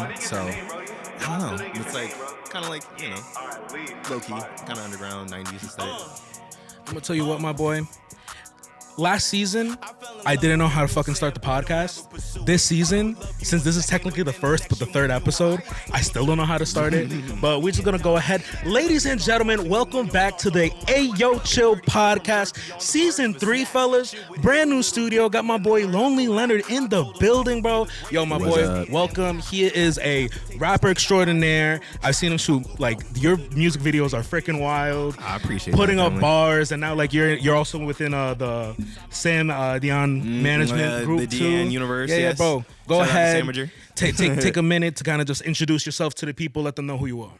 mean? So I don't know. It's like kind of like, low key, kind of underground 90s aesthetic. I'm gonna tell you what, my boy. Last season, I didn't know how to fucking start the podcast. This season, since this is technically the first but the third episode, I still don't know how to start it. But we're just gonna go ahead. Ladies and gentlemen, welcome back to the Ayoo Chill podcast, season 3, fellas. Brand new studio. Got my boy Lonely Leonard in the building, bro. Yo, my What's boy, up? welcome. He is a rapper extraordinaire. I've seen him shoot, like, your music videos are freaking wild. I appreciate putting that, up family. bars, and now like you're also within the Sam Dion management group the too. Dion universe, Yeah, yes. bro. Go Shout out to ahead. Samager. Take a minute to kind of just introduce yourself to the people. Let them know who you are.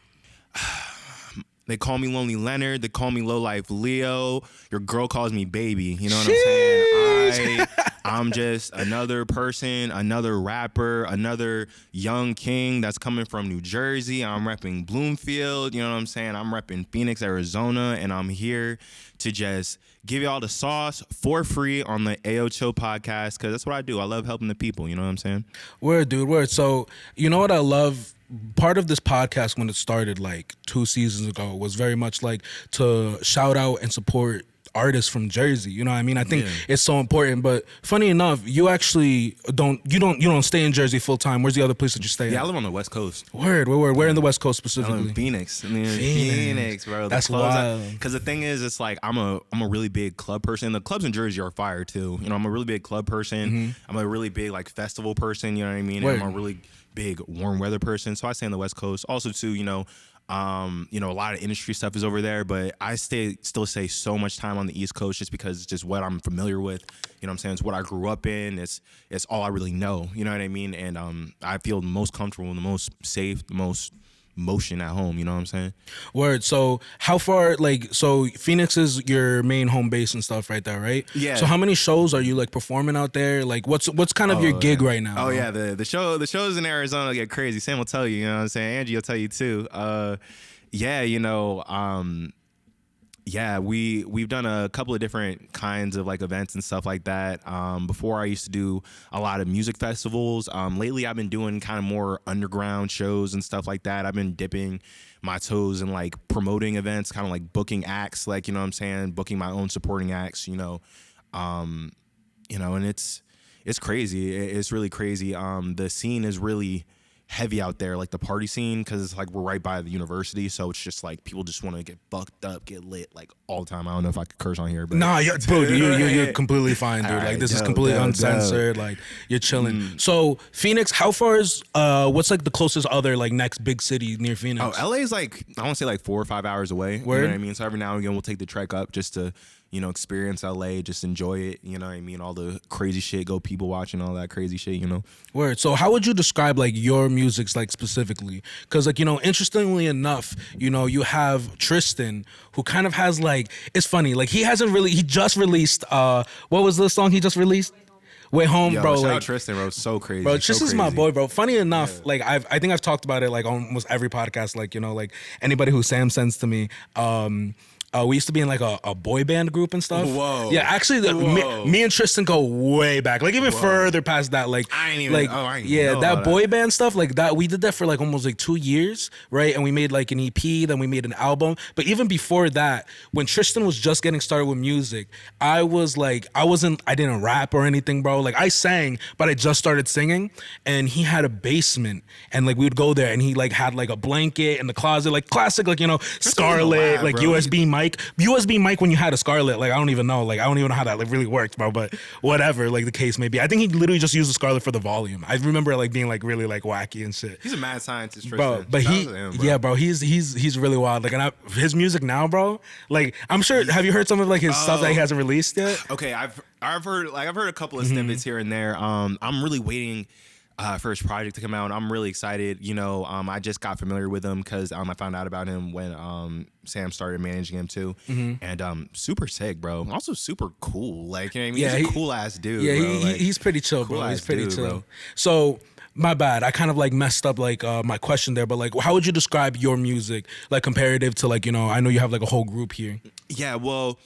They call me Lonely Leonard. They call me Low Life Leo. Your girl calls me baby. You know what I'm saying? I'm just another person, another rapper, another young king that's coming from New Jersey. I'm repping Bloomfield. You know what I'm saying? I'm repping Phoenix, Arizona, and I'm here to just give y'all the sauce for free on the Ayoo Chill podcast, because that's what I do. I love helping the people. You know what I'm saying? Word, dude, word. So, you know what I love? Part of this podcast when it started like 2 seasons ago was very much like to shout out and support artists from Jersey. You know what I mean? I think it's so important. But funny enough, you actually don't stay in Jersey full time. Where's the other place that you stay Yeah, at? I live on the West Coast. Word. Where in the West Coast I live specifically? in Phoenix. Phoenix. Phoenix, bro. That's wild. Because the thing is, it's like I'm a really big club person. The clubs in Jersey are fire too. You know, I'm a really big club person. I'm a really big like festival person. You know what I mean? Word. And I'm a really big warm weather person. So I stay on the West Coast. Also too, a lot of industry stuff is over there, but I still stay so much time on the East Coast just because it's just what I'm familiar with. You know what I'm saying? It's what I grew up in. It's all I really know. You know what I mean? And I feel the most comfortable, the most safe, the most motion at home. You know what I'm saying? Word. So how far, so Phoenix is your main home base and stuff right there, right? Yeah. So how many shows are you like performing out there? Like what's kind of your gig right now? Oh bro? yeah, the shows in Arizona get crazy. Sam will tell you, you know what I'm saying? Angie will tell you too. We've done a couple of different kinds of like events and stuff like that. Before I used to do a lot of music festivals. Lately I've been doing kind of more underground shows and stuff like that. I've been dipping my toes in like promoting events, kind of like booking acts, like, you know what I'm saying, booking my own supporting acts, and it's crazy. It's really crazy. The scene is really heavy out there, like the party scene, because it's like we're right by the university, so it's just like people just want to get fucked up, get lit like all the time. I don't know if I could curse on here, but Nah, bro, you're completely fine, dude. All Like right, this is dope, completely dope, uncensored. Like you're chilling. So Phoenix, how far is what's like the closest other like next big city near Phoenix? LA is like, I want to say like 4 or 5 hours away. Word? You know what I mean? So every now and again we'll take the trek up just to, experience LA, just enjoy it. You know what I mean? All the crazy shit, go people watching, all that crazy shit, Word. So how would you describe like your music's like specifically? Because like, interestingly enough, you have Tristan who kind of has like, it's funny, like he just released, what was the song he just released? Way Home, Yo, bro. shout Like out Tristan, bro. So crazy. Bro, so Tristan's my crazy. boy, bro. Funny enough, like I think I've talked about it like almost every podcast. Like like anybody who Sam sends to me. We used to be in like a boy band group and stuff. Whoa. Yeah, actually, me and Tristan go way back, like even further past that. Like I ain't even. like I didn't know that about boy band stuff. Like that, we did that for like almost like 2 years, right? And we made like an EP, then we made an album. But even before that, when Tristan was just getting started with music, I didn't rap or anything, bro. Like I sang, but I just started singing, and he had a basement, and like we would go there, and he like had like a blanket in the closet, like classic, like Scarlet, lab, like bro. USB mic when you had a Scarlet. Like I don't even know how that like really worked, bro. But whatever, like the case may be. I think he literally just used the Scarlet for the volume. I remember it like being like really like wacky and shit. He's a mad scientist, Tristan. Bro, but Shout out to him, bro. yeah, bro, he's really wild. Like, and his music now, bro. Like, I'm sure. Have you heard some of like his stuff that he hasn't released yet? Okay, I've heard a couple of snippets here and there. I'm really waiting for his project to come out. I'm really excited. I just got familiar with him because I found out about him when Sam started managing him too, and super sick, bro. Also super cool. Like, you know what I mean? Yeah, he's a cool ass dude. Yeah, bro. he's pretty chill, bro. He's cool-ass pretty dude, chill. bro. So. My bad. I kind of like messed up like my question there, but like, how would you describe your music like comparative to like I know you have like a whole group here. Yeah, well,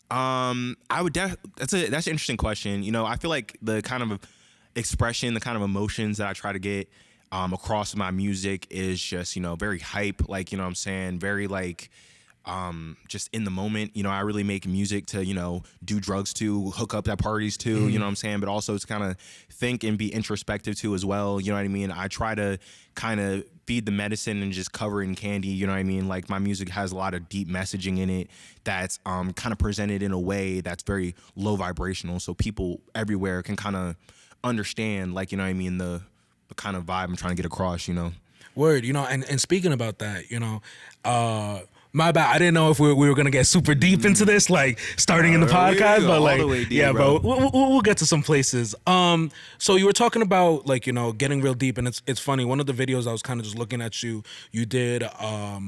I would that's an interesting question. I feel like the kind of expression, the kind of emotions that I try to get across my music is just, very hype, like, you know what I'm saying? Very like just in the moment. I really make music to, do drugs to, hook up at parties to, you know what I'm saying? But also to kind of think and be introspective too as well. You know what I mean? I try to kind of feed the medicine and just cover it in candy. You know what I mean? Like my music has a lot of deep messaging in it that's kind of presented in a way that's very low vibrational. So people everywhere can kind of understand, like, you know what I mean? The kind of vibe I'm trying to get across, Word, and speaking about that, my bad. I didn't know if we were gonna get super deep into this, like starting in the podcast, but like, deep, yeah, bro, we'll get to some places. So you were talking about like getting real deep, and it's funny. One of the videos I was kind of just looking at you. You did a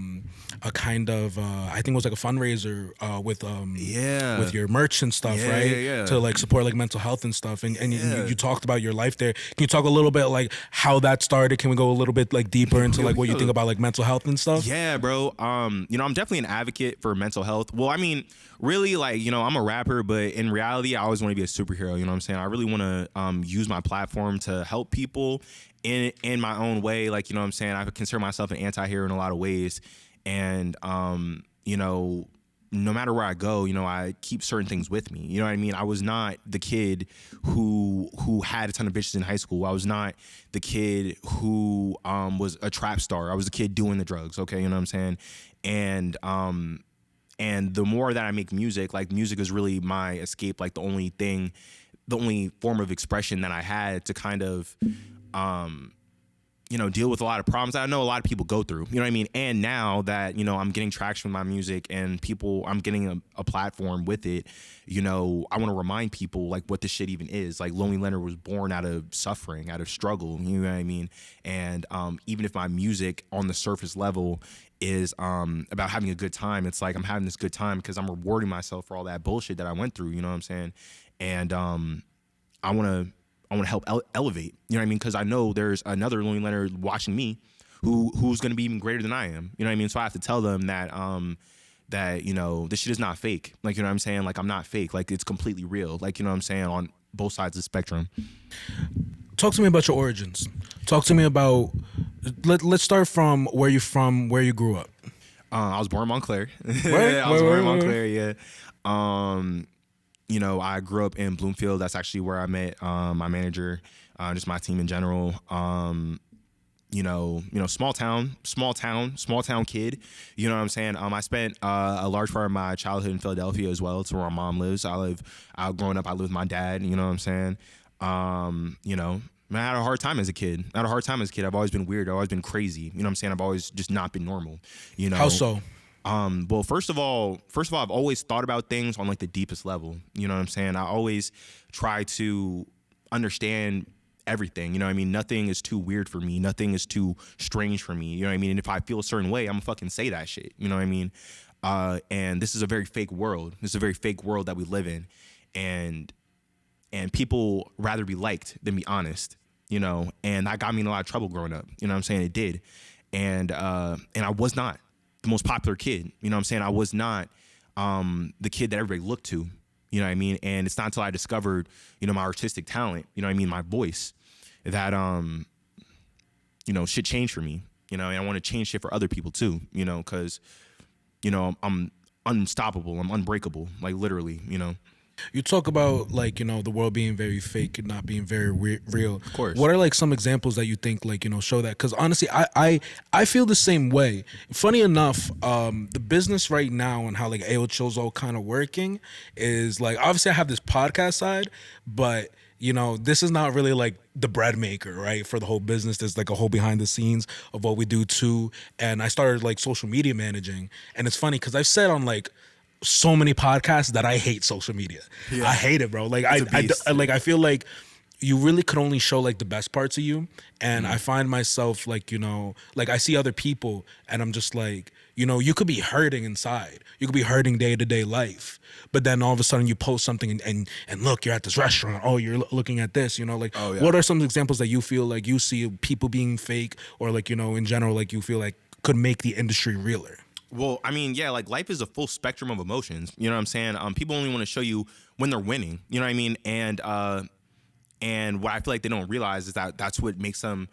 kind of I think it was like a fundraiser with your merch and stuff, right? To like support like mental health and stuff, and you talked about your life there. Can you talk a little bit like how that started? Can we go a little bit like deeper into like what you think about like mental health and stuff? Yeah, bro. I'm definitely an advocate for mental health. Well, I mean, really, like, I'm a rapper, but in reality, I always want to be a superhero. You know what I'm saying? I really want to use my platform to help people in my own way. Like, you know what I'm saying? I consider myself an anti-hero in a lot of ways. And, no matter where I go, I keep certain things with me. You know what I mean? I was not the kid who had a ton of bitches in high school. I was not the kid who was a trap star. I was the kid doing the drugs. Okay, you know what I'm saying? And the more that I make music, like music is really my escape. Like the only form of expression that I had to kind of deal with a lot of problems that I know a lot of people go through, you know what I mean? And now that, I'm getting traction with my music and I'm getting a platform with it, I want to remind people like what this shit even is. Like Lonely Leonard was born out of suffering, out of struggle, you know what I mean? And even if my music on the surface level is about having a good time, it's like I'm having this good time because I'm rewarding myself for all that bullshit that I went through, you know what I'm saying? And I want to help elevate, you know what I mean? Because I know there's another Lonely Leonard watching me who's going to be even greater than I am, you know what I mean? So I have to tell them that this shit is not fake. Like, you know what I'm saying? Like, I'm not fake. Like, it's completely real. Like, you know what I'm saying? On both sides of the spectrum. Talk to me about your origins. Talk to me about, let's start from where you grew up. I was born in Montclair. Right? I was born in Montclair, yeah. I grew up in Bloomfield. That's actually where I met my manager, just my team in general. Small town kid. You know what I'm saying? I spent a large part of my childhood in Philadelphia as well. It's where my mom lives. Growing up, I lived with my dad. You know what I'm saying? I had a hard time as a kid. I've always been weird. I've always been crazy. You know what I'm saying? I've always just not been normal. How so? Well, first of all, I've always thought about things on like the deepest level. You know what I'm saying? I always try to understand everything. You know what I mean? Nothing is too weird for me. Nothing is too strange for me. You know what I mean? And if I feel a certain way, I'm gonna fucking say that shit. You know what I mean? And this is a very fake world. This is a very fake world that we live in. And people rather be liked than be honest, and that got me in a lot of trouble growing up. You know what I'm saying? It did. And I was not the most popular kid. You know what I'm saying? I was not the kid that everybody looked to. You know what I mean? And it's not until I discovered, my artistic talent, you know what I mean, my voice, that shit changed for me. And I want to change shit for other people too, because I'm unstoppable, I'm unbreakable, like literally, You talk about like, the world being very fake and not being very real. Of course. What are like some examples that you think like, show that? Because honestly, I feel the same way. Funny enough, the business right now and how like Ayoo Chill's all kind of working is like, obviously I have this podcast side, but this is not really like the bread maker, right? For the whole business, there's like a whole behind the scenes of what we do too. And I started like social media managing. And it's funny because I've said on like so many podcasts that I hate social media. Yeah. I hate it, bro. Like I feel like you really could only show like the best parts of you. And I find myself like, like I see other people and I'm just like, you could be hurting inside. You could be hurting day to day life. But then all of a sudden you post something and look, you're at this restaurant. Oh, you're looking at this, What are some examples that you feel like you see people being fake or like, in general, like you feel like could make the industry realer? Well, I mean, yeah, like life is a full spectrum of emotions. You know what I'm saying? People only want to show you when they're winning. You know what I mean? And what I feel like they don't realize is that that's what makes them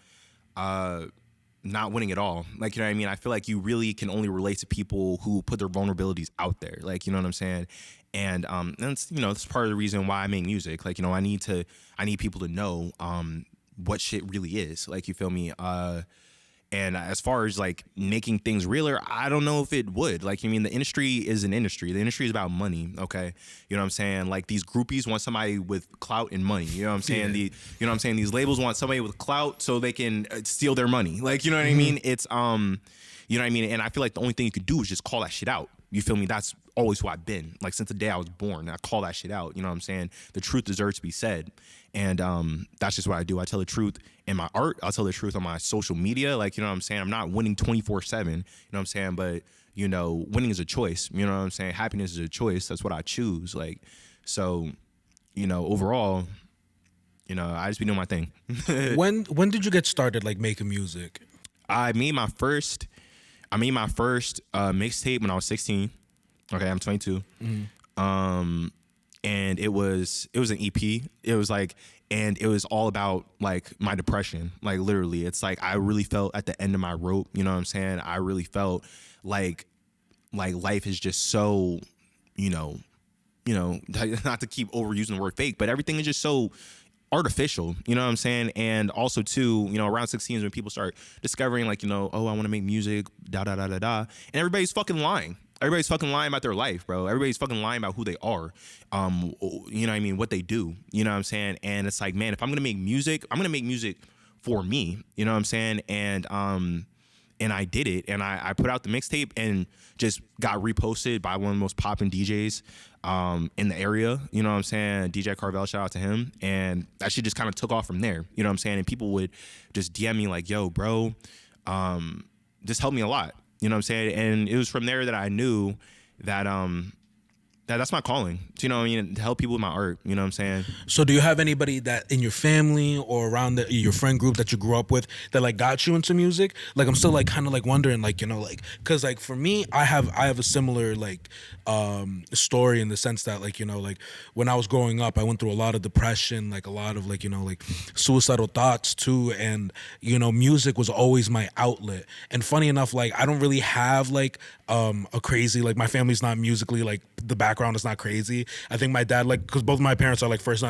not winning at all. Like, you know what I mean? I feel like you really can only relate to people who put their vulnerabilities out there. Like, you know what I'm saying? And it's, you know, it's part of the reason why I make music. Like, you know, I need people to know what shit really is. Like, you feel me? And as far as like making things realer, I don't know if it would. Like, I mean, the industry is an industry. The industry is about money, okay? You know what I'm saying? Like, these groupies want somebody with clout and money. You know what I'm saying? You know what I'm saying? These labels want somebody with clout so they can steal their money. Like, you know what I mean? It's you know what I mean? And I feel like the only thing you could do is just call that shit out. You feel me? That's always who I've been. Like, since the day I was born, I call that shit out. You know what I'm saying? The truth deserves to be said. And that's just what I do. I tell the truth in my art. I'll tell the truth on my social media. Like, you know what I'm saying? I'm not winning 24/7. You know what I'm saying? But, you know, winning is a choice. You know what I'm saying? Happiness is a choice. That's what I choose. Like, so, you know, overall, you know, I just be doing my thing. When did you get started, like, making music? I made my first mixtape when I was 16. Okay, I'm 22. And it was an EP. It was like, and it was all about like my depression. Like, literally, it's like I really felt at the end of my rope. You know what I'm saying? I really felt like life is just so, you know, not to keep overusing the word fake, but everything is just so artificial, you know what I'm saying? And also too, you know, around 16 is when people start discovering, like, you know, oh, I want to make music, da da da da da, and everybody's fucking lying. Everybody's fucking lying about their life, bro. Everybody's fucking lying about who they are. You know what I mean? What they do. You know what I'm saying? And it's like, man, if I'm gonna make music, I'm gonna make music for me. You know what I'm saying? And I did it, and I put out the mixtape and just got reposted by one of the most popping DJs in the area. You know what I'm saying? DJ Carvel, shout out to him. And that shit just kind of took off from there. You know what I'm saying? And people would just DM me like, yo, bro, this helped me a lot. You know what I'm saying? And it was from there that I knew that that's my calling. You know what I mean? To help people with my art. You know what I'm saying? So do you have anybody that in your family or around your friend group that you grew up with that like got you into music? Like, I'm still like kind of like wondering, like, you know, like, cause like for me, I have a similar like story in the sense that, like, you know, like when I was growing up, I went through a lot of depression, like a lot of like, you know, like suicidal thoughts too. And, you know, music was always my outlet. And funny enough, like I don't really have like a crazy, like my family's not musically, like the background is not crazy. I think my dad, like, because both of my parents are like first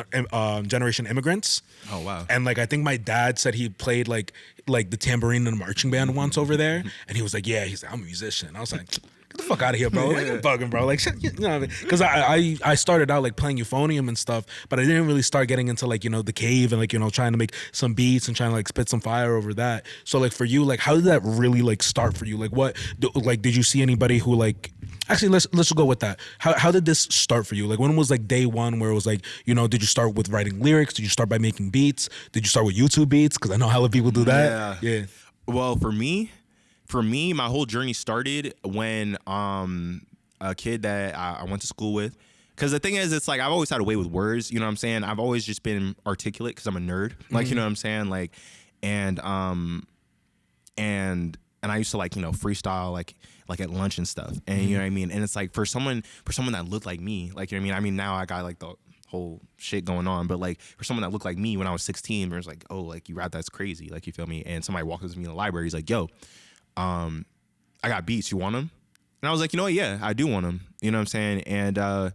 generation immigrants. Oh wow! And like I think my dad said he played like the tambourine in a marching band once over there, and he was like, yeah, he's like, I'm a musician. I was like, get the fuck out of here, bro! Like, you're bugging, bro. Like, shit, you know what I mean? Because I started out like playing euphonium and stuff, but I didn't really start getting into like, you know, the cave and like, you know, trying to make some beats and trying to like spit some fire over that. So like for you, like how did that really like start for you? Like did you see anybody who like, actually let's just go with that. How did this start for you? Like when was like day one where it was like, you know, did you start with writing lyrics? Did you start by making beats? Did you start with YouTube beats? Because I know hella people do that. Yeah. Well, for me, my whole journey started when a kid that I went to school with. Because the thing is, it's like I've always had a way with words. You know what I'm saying? I've always just been articulate because I'm a nerd. Like, you know what I'm saying? Like, and I used to like, you know, freestyle like at lunch and stuff. And you know what I mean? And it's like for someone that looked like me, like, you know what I mean? I mean, now I got like the whole shit going on, but like for someone that looked like me when I was 16, it was like, oh, like you rap, that's crazy. Like, you feel me? And somebody walked up to me in the library. He's like, yo, I got beats. You want them? And I was like, you know what? Yeah, I do want them. You know what I'm saying? And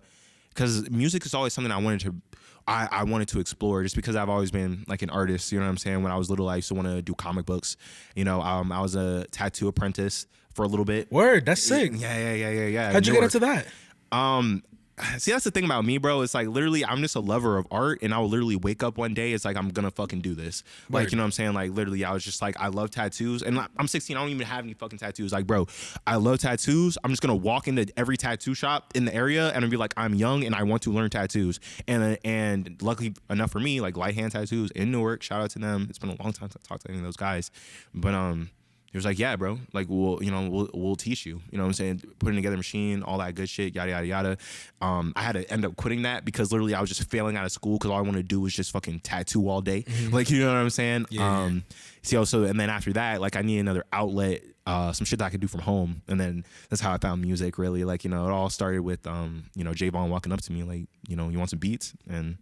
because music is always something I wanted to explore, just because I've always been like an artist. You know what I'm saying? When I was little, I used to want to do comic books. You know, I was a tattoo apprentice for a little bit. Word, that's sick. Yeah. How'd you get into that? See, that's the thing about me, bro. It's like literally I'm just a lover of art, and I will literally wake up one day, it's like I'm gonna fucking do this. Word. Like, you know what I'm saying? Like, literally I was just like, I love tattoos, and I'm 16, I don't even have any fucking tattoos. Like, bro, I love tattoos. I'm just gonna walk into every tattoo shop in the area and I'll be like, I'm young and I want to learn tattoos. And luckily enough for me, like Light Hand Tattoos in Newark, shout out to them. It's been a long time since I talked to any of those guys, but he was like, yeah, bro, like we'll teach you. You know what I'm saying? Putting together a machine, all that good shit, yada, yada, yada. I had to end up quitting that because literally I was just failing out of school because all I wanted to do was just fucking tattoo all day. Like, you know what I'm saying? Yeah. So and then after that, like I needed another outlet, some shit that I could do from home. And then that's how I found music, really. Like, you know, it all started with, you know, Javon walking up to me like, you know, you want some beats? And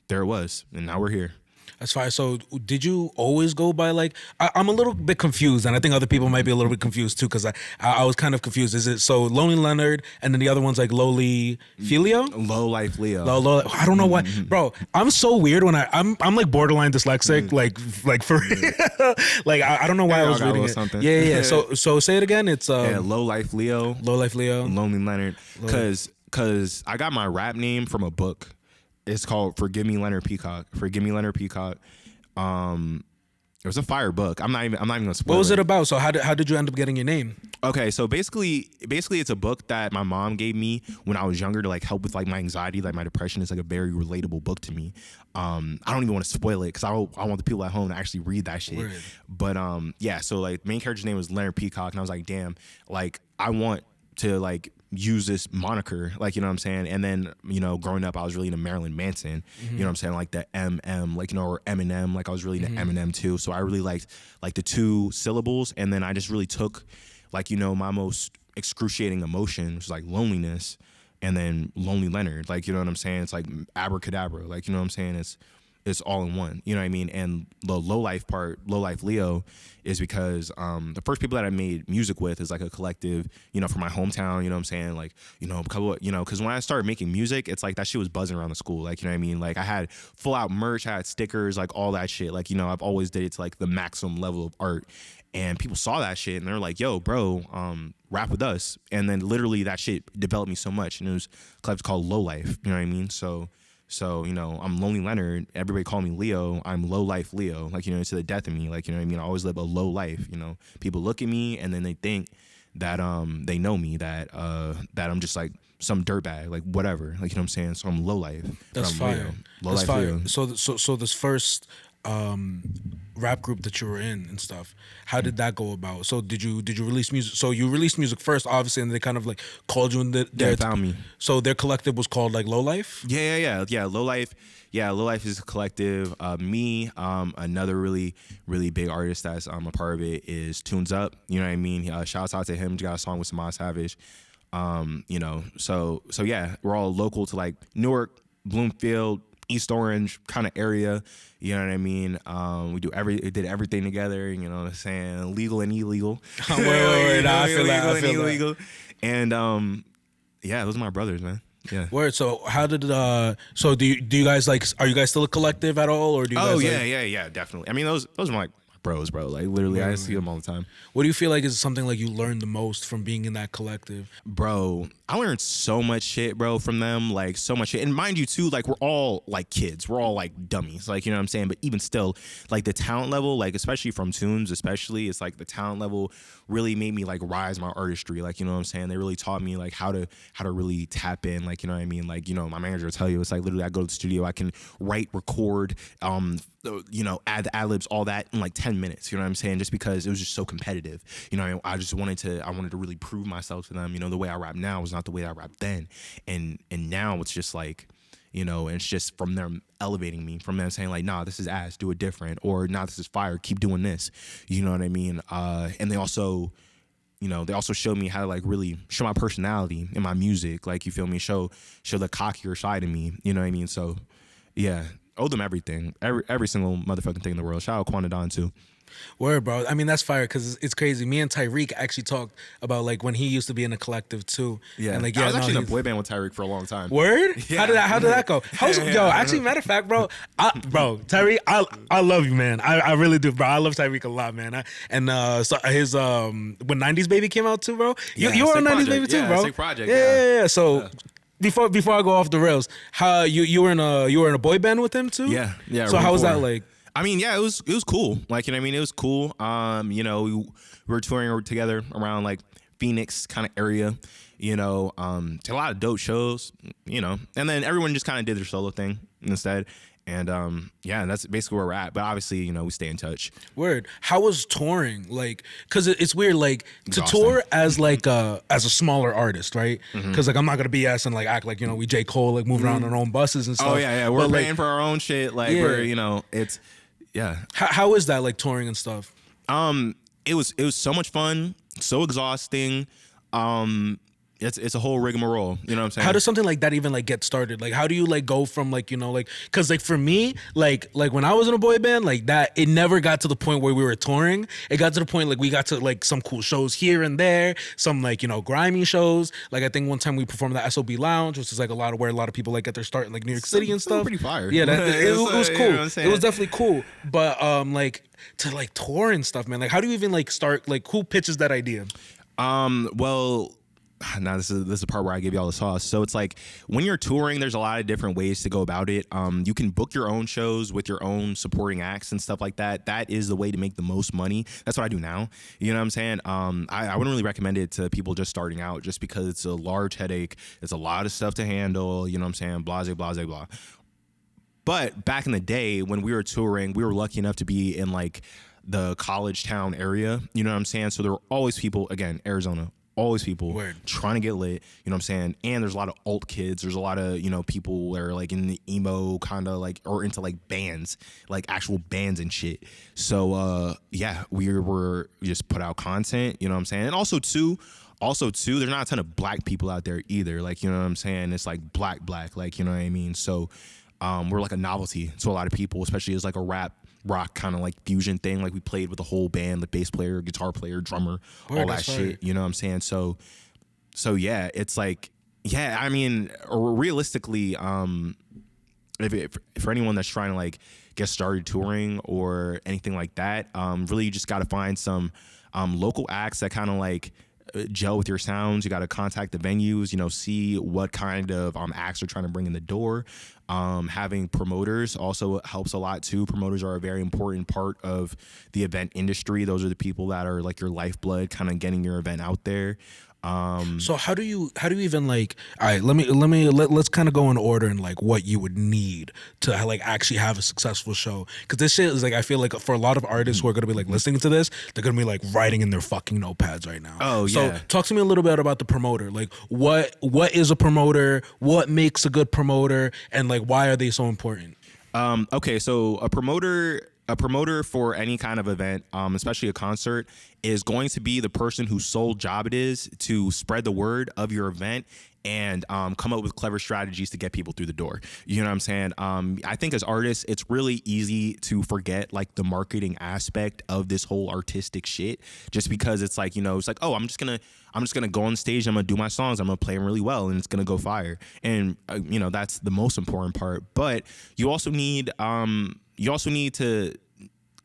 there it was. And now we're here. That's fine. So, did you always go by like? I'm a little bit confused, and I think other people might be a little bit confused too, because I was kind of confused. Is it so Lonely Leonard, and then the other one's like Lowly Filio? Low Life Leo. I don't know why, bro. I'm so weird when I'm like borderline dyslexic, like for real. Like I don't know why I was reading it. Something. Yeah. So say it again. It's Low Life Leo. Low Life Leo. Lonely Leonard. Cause I got my rap name from a book. It's called Forgive Me Leonard Peacock. Forgive Me Leonard Peacock. It was a fire book. I'm not even gonna spoil it. What was it about? So how did you end up getting your name? Okay, so basically it's a book that my mom gave me when I was younger to like help with like my anxiety, like my depression. It's like a very relatable book to me. I don't even want to spoil it because I want the people at home to actually read that shit. Word. But yeah, so like main character's name was Leonard Peacock, and I was like, damn, like I want to like use this moniker, like, you know what I'm saying? And then, you know, growing up, I was really into Marilyn Manson, you know what I'm saying? Like the MM, like, you know, or Eminem, like I was really into Eminem too. So I really liked like the two syllables. And then I just really took like, you know, my most excruciating emotion, which was like loneliness, and then Lonely Leonard, like, you know what I'm saying? It's like abracadabra, like, you know what I'm saying? It's all in one, you know what I mean? And the low life part, Low Life Leo, is because the first people that I made music with is like a collective, you know, from my hometown, you know what I'm saying? Like, you know, a couple of, you know, because when I started making music, it's like that shit was buzzing around the school, like, you know what I mean? Like I had full out merch, I had stickers, like all that shit. Like, you know, I've always did it to like the maximum level of art. And people saw that shit and they're like, yo, bro, rap with us. And then literally that shit developed me so much. And it was a club called Low Life, you know what I mean? So, you know, I'm Lonely Leonard. Everybody call me Leo. I'm Low Life Leo. Like, you know, to the death of me. Like, you know what I mean? I always live a low life, you know. People look at me and then they think that they know me, that I'm just like some dirtbag, like whatever. Like, you know what I'm saying? So I'm low life. That's fire. Low Life Leo. So this first rap group that you were in and stuff, how did that go about? So did you release music? So you released music first, obviously, and they kind of like called you in They found me. So their collective was called like Low Life? Yeah. Low Life. Yeah, Low Life is a collective. Me, another really, really big artist that's a part of it is Tunes Up. You know what I mean? Shouts out to him. He got a song with Samaj Savage. You know, so yeah, we're all local to like Newark, Bloomfield, East Orange kind of area, you know what I mean? We did everything together, you know what I'm saying? Legal and illegal. Word. I feel that. And yeah, those are my brothers, man. Yeah. Word. So how did so do you guys like, are you guys still a collective at all, or do you guys yeah, definitely. I mean, those are my bros, bro. Like literally, I see them all the time. What do you feel like is something like you learned the most from being in that collective? Bro, I learned so much shit, bro, from them. Like so much shit. And mind you too, like we're all like kids. We're all like dummies. Like, you know what I'm saying? But even still, like the talent level, like especially from Tunes, especially, it's like the talent level really made me like rise my artistry. Like, you know what I'm saying? They really taught me like how to really tap in. Like, you know what I mean? Like, you know, my manager will tell you, it's like literally I go to the studio, I can write, record, you know, add the ad libs, all that in like 10 minutes, you know what I'm saying? Just because it was just so competitive. You know, I just wanted to really prove myself to them. You know, the way I rap now was not the way I rapped then. And now it's just like, you know, and it's just from them elevating me, from them saying like, nah, this is ass, do it different, or nah, this is fire, keep doing this. You know what I mean? And they also, you know, they also showed me how to like really show my personality in my music. Like, you feel me? Show the cockier side of me. You know what I mean? So yeah, owe them everything, every single motherfucking thing in the world. Shout out Quanadon too. Word, bro. I mean, that's fire because it's crazy. Me and Tyreek actually talked about like when he used to be in a collective too. Yeah, and like I was actually in a boy band with Tyreek for a long time. Word? Yeah. How did that go? Yo, actually, matter of fact, bro, Tyreek, I love you, man. I really do, bro. I love Tyreek a lot, man. So his when 90s Baby came out too, bro. You were on 90s Baby too, bro. Sick project. Yeah. So. Before I go off the rails, how you were in a boy band with him too? Yeah. So how was that like? I mean, yeah, it was cool. Like, you know what I mean? It was cool. You know, we were touring together around like Phoenix kind of area, you know, did a lot of dope shows, you know, and then everyone just kind of did their solo thing instead. And yeah, that's basically where we're at. But obviously, you know, we stay in touch. Word. How was touring? Like, cause it's weird, like to Exhausting. tour as like as a smaller artist, right? Cause like I'm not gonna BS and like act like, you know, we J. Cole, like moving around on our own buses and stuff. Oh yeah, we're But, paying like, for our own shit. Like we're, you know, it's yeah. How is that like touring and stuff? It was so much fun, so exhausting. it's a whole rigmarole. You know what I'm saying? How does something like that even like get started? Like, how do you like go from like, you know, like, cause like for me, like when I was in a boy band, like that, it never got to the point where we were touring. It got to the point like we got to like some cool shows here and there, some like, you know, grimy shows. Like I think one time we performed at the SOB Lounge, which is like where a lot of people like get their start in like New York City and stuff. Pretty fire. Yeah, it was cool. You know what I'm saying? It was definitely cool. But like to like tour and stuff, man. Like how do you even like start? Like who pitches that idea? Well, now this is the part where I give y'all the sauce. So it's like when you're touring, there's a lot of different ways to go about it. You can book your own shows with your own supporting acts and stuff like that. That is the way to make the most money. That's what I do now. You know what I'm saying? I wouldn't really recommend it to people just starting out, just because it's a large headache. It's a lot of stuff to handle. You know what I'm saying? Blase, blase, blah. But back in the day when we were touring, we were lucky enough to be in like the college town area. You know what I'm saying? So there were always people, again, Arizona, always people trying to get lit, you know what I'm saying? And there's a lot of alt kids. There's a lot of, you know, people that are like in the emo kind of like, or into like bands, like actual bands and shit. So, yeah, we just put out content, you know what I'm saying? And also too, there's not a ton of black people out there either. Like, you know what I'm saying? It's like black, like, you know what I mean? So, we're like a novelty to a lot of people, especially as like a rock kind of like fusion thing. Like we played with the whole band, the bass player, guitar player, drummer, all that shit. You know what I'm saying? So yeah, it's like, yeah, I mean, realistically, if for anyone that's trying to like get started touring or anything like that, really you just got to find some local acts that kind of like gel with your sounds. You got to contact the venues, you know, see what kind of acts are trying to bring in the door. Having promoters also helps a lot too. Promoters are a very important part of the event industry. Those are the people that are like your lifeblood, kind of getting your event out there. So how do you even like, all right, let's kind of go in order and like what you would need to like actually have a successful show. Cause this shit is like, I feel like for a lot of artists who are going to be like listening to this, they're going to be like writing in their fucking notepads right now. Oh, yeah. So talk to me a little bit about the promoter. Like what is a promoter? What makes a good promoter? And like, why are they so important? Okay. So a promoter for any kind of event, especially a concert, is going to be the person whose sole job it is to spread the word of your event and come up with clever strategies to get people through the door. You know what I'm saying? I think as artists, it's really easy to forget like the marketing aspect of this whole artistic shit, just because it's like, you know, it's like, oh, I'm just gonna go on stage, I'm gonna do my songs, I'm gonna play them really well, and it's gonna go fire. And you know, that's the most important part. But you also need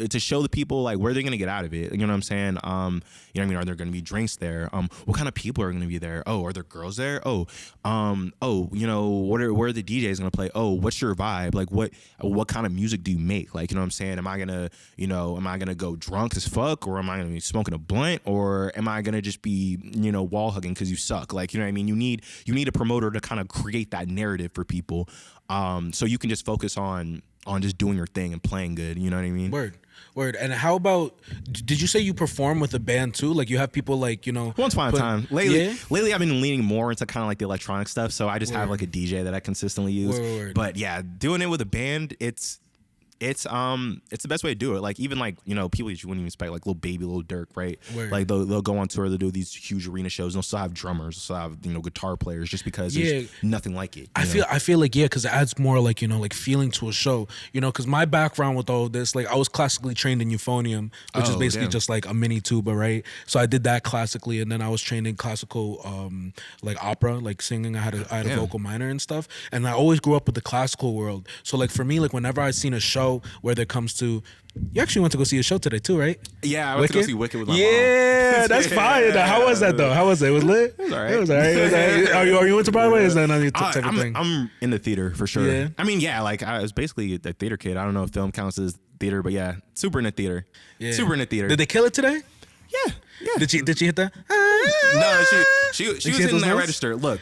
to show the people like where they're gonna get out of it. You know what I'm saying? You know what I mean? Are there gonna be drinks there? What kind of people are gonna be there? Oh, are there girls there? Oh, you know, where are the DJs gonna play? Oh, what's your vibe? Like what kind of music do you make? Like, you know what I'm saying? Am I gonna go drunk as fuck, or am I gonna be smoking a blunt, or am I gonna just be, you know, wall hugging because you suck? Like, you know what I mean? You need a promoter to kind of create that narrative for people, so you can just focus on just doing your thing and playing good. You know what I mean? Word. And how about, did you say you perform with a band too? Like you have people like, you know. Once upon a time. Lately I've been leaning more into kind of like the electronic stuff. So I just have like a DJ that I consistently use. But yeah, doing it with a band, it's the best way to do it. Like even like, you know, people that you wouldn't even expect, like Lil Baby, Lil Durk, right? Like they'll go on tour, they'll do these huge arena shows, and they'll still have drummers, they'll still have, you know, guitar players, just because there's nothing like it. I feel like, yeah, because it adds more like, you know, like feeling to a show, you know, because my background with all of this, like I was classically trained in euphonium, which is basically just like a mini tuba, right? So I did that classically, and then I was trained in classical like opera, like singing. I had a vocal minor and stuff, and I always grew up with the classical world. So like for me, like whenever I seen a show where there comes to, you actually went to go see a show today too, right? Yeah, I went to go see Wicked with my mom. Yeah, that's fire. How was that though? How was it? It was lit? It was all right. It was all right. Are you went to Broadway? Is that another type of thing? I'm in the theater for sure. Yeah. I mean, yeah, like I was basically a theater kid. I don't know if film counts as theater, but yeah, super in the theater. Yeah. Super in the theater. Did they kill it today? Yeah. Did she hit that? No, she was hitting that register. Look.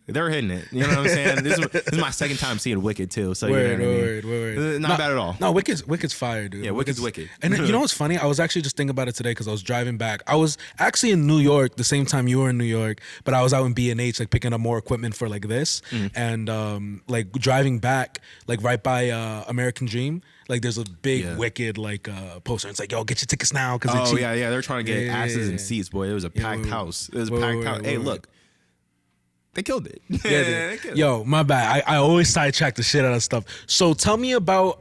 They're hitting it. You know what I'm saying? This is my second time seeing Wicked too. So Word, you know what I mean? word. Not bad at all. No, Wicked's fire, dude. Yeah, Wicked's wicked. And then, you know what's funny? I was actually just thinking about it today because I was driving back. I was actually in New York the same time you were in New York, but I was out in B&H like picking up more equipment for like this, and like driving back like right by American Dream. Like there's a big Wicked like poster. It's like, yo, get your tickets now because it's cheap. Yeah. They're trying to get asses and seats, boy. It was a packed house. It was a packed house. Hey, look. They killed it. They killed it. My bad. I always sidetrack the shit out of stuff. So tell me about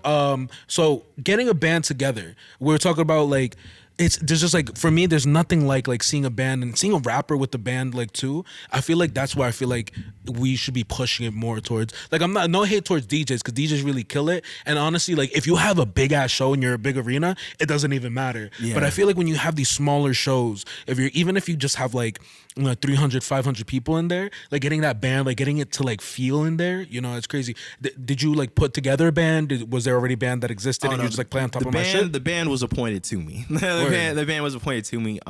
so getting a band together. We were talking about like there's just like for me there's nothing like seeing a band and seeing a rapper with the band like too. I feel like that's where I feel like we should be pushing it more towards. Like I'm not no hate towards DJs because DJs really kill it. And honestly, like if you have a big ass show and you're a big arena, it doesn't even matter. Yeah. But I feel like when you have these smaller shows, even if you just have like 300, 500 people in there, like getting that band, like getting it to like feel in there, you know, it's crazy. Did you like put together a band? Was there already a band that existed and you just like play on top of my shit? The band was appointed to me. The band was appointed to me.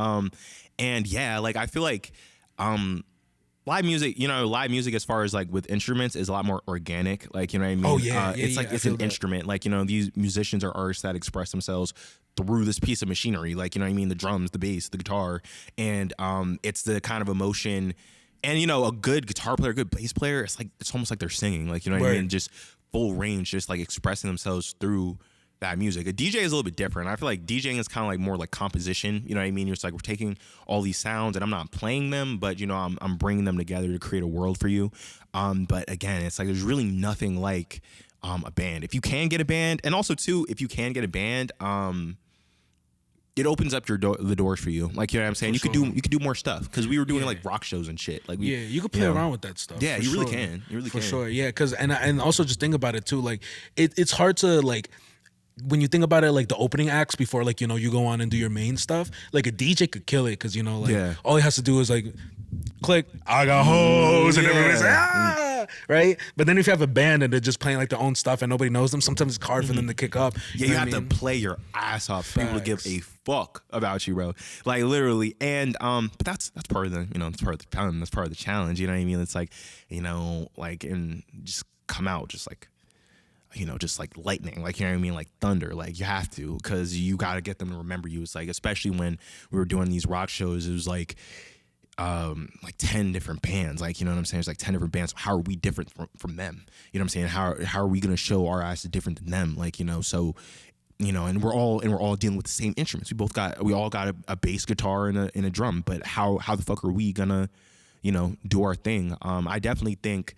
And yeah, like I feel like live music as far as like with instruments is a lot more organic. Like, you know what I mean? Oh yeah. It's an instrument. Like, you know, these musicians are artists that express themselves through this piece of machinery. Like, you know what I mean? The drums, the bass, the guitar. And it's the kind of emotion. And, you know, a good guitar player, a good bass player, it's almost like they're singing. Like, you know what I mean? Just full range, just like expressing themselves through that music. A DJ is a little bit different. I feel like DJing is kind of like more like composition. You know what I mean? It's like we're taking all these sounds and I'm not playing them, but you know I'm bringing them together to create a world for you. But again, it's like there's really nothing like a band. If you can get a band, and also too, if you can get a band, it opens up the doors for you. Like, you know what I'm saying? You could do more stuff because we were doing like rock shows and shit. Like you could play around with that stuff. Yeah, you really can. You really for can. sure. Yeah, because and also just think about it too. Like it's hard to like. When you think about it, like the opening acts before, like, you know, you go on and do your main stuff, like a DJ could kill it because, you know, like all he has to do is like click, I got hoes, and everybody's like, right? But then if you have a band and they're just playing like their own stuff and nobody knows them, sometimes it's hard for them to kick up. Yeah, you have to play your ass off for people to give a fuck about you, bro. Like literally. And but that's part of the, you know, that's part of the fun, that's part of the challenge. You know what I mean? It's like, you know, like, and just come out just like, you know, just like lightning, like, you know what I mean? Like thunder, like you have to, because you got to get them to remember you. It's like, especially when we were doing these rock shows, it was like 10 different bands, like, you know what I'm saying? It's like 10 different bands. How are we different from them? You know what I'm saying? How are we going to show our ass different than them? Like, you know, so, you know, and we're all dealing with the same instruments. We all got a bass guitar and a drum, but how the fuck are we gonna, you know, do our thing? I definitely think,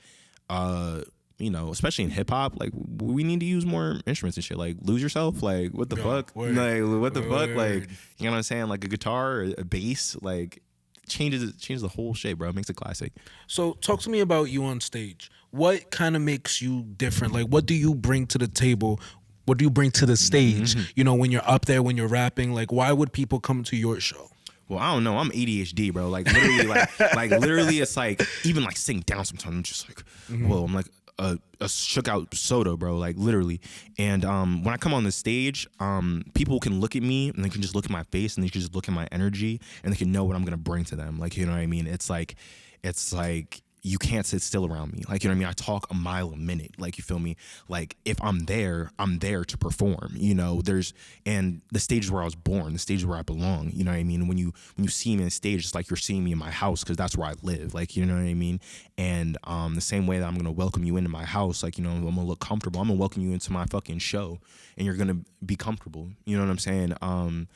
you know, especially in hip hop, like we need to use more instruments and shit. Like Lose Yourself, like what the fuck? Like what the fuck? Like, you know what I'm saying? Like a guitar, a bass, like changes the whole shape, bro. It makes it classic. So talk to me about you on stage. What kind of makes you different? Like what do you bring to the table? What do you bring to the stage? You know, when you're up there, when you're rapping, like why would people come to your show? Well, I don't know. I'm ADHD, bro. Like literally, like literally, it's like even like sitting down sometimes. I'm just like, whoa. I'm like a shook out soda, bro. Like literally. And when I come on the stage, people can look at me and they can just look at my face and they can just look at my energy and they can know what I'm gonna bring to them. Like, you know what I mean? It's like you can't sit still around me. Like, you know what I mean? I talk a mile a minute. Like, you feel me? Like, if I'm there to perform, you know, and the stage is where I was born, the stage is where I belong. You know what I mean? When you see me on stage, it's like you're seeing me in my house because that's where I live. Like, you know what I mean? And the same way that I'm going to welcome you into my house, like, you know, I'm going to look comfortable. I'm going to welcome you into my fucking show and you're going to be comfortable. You know what I'm saying?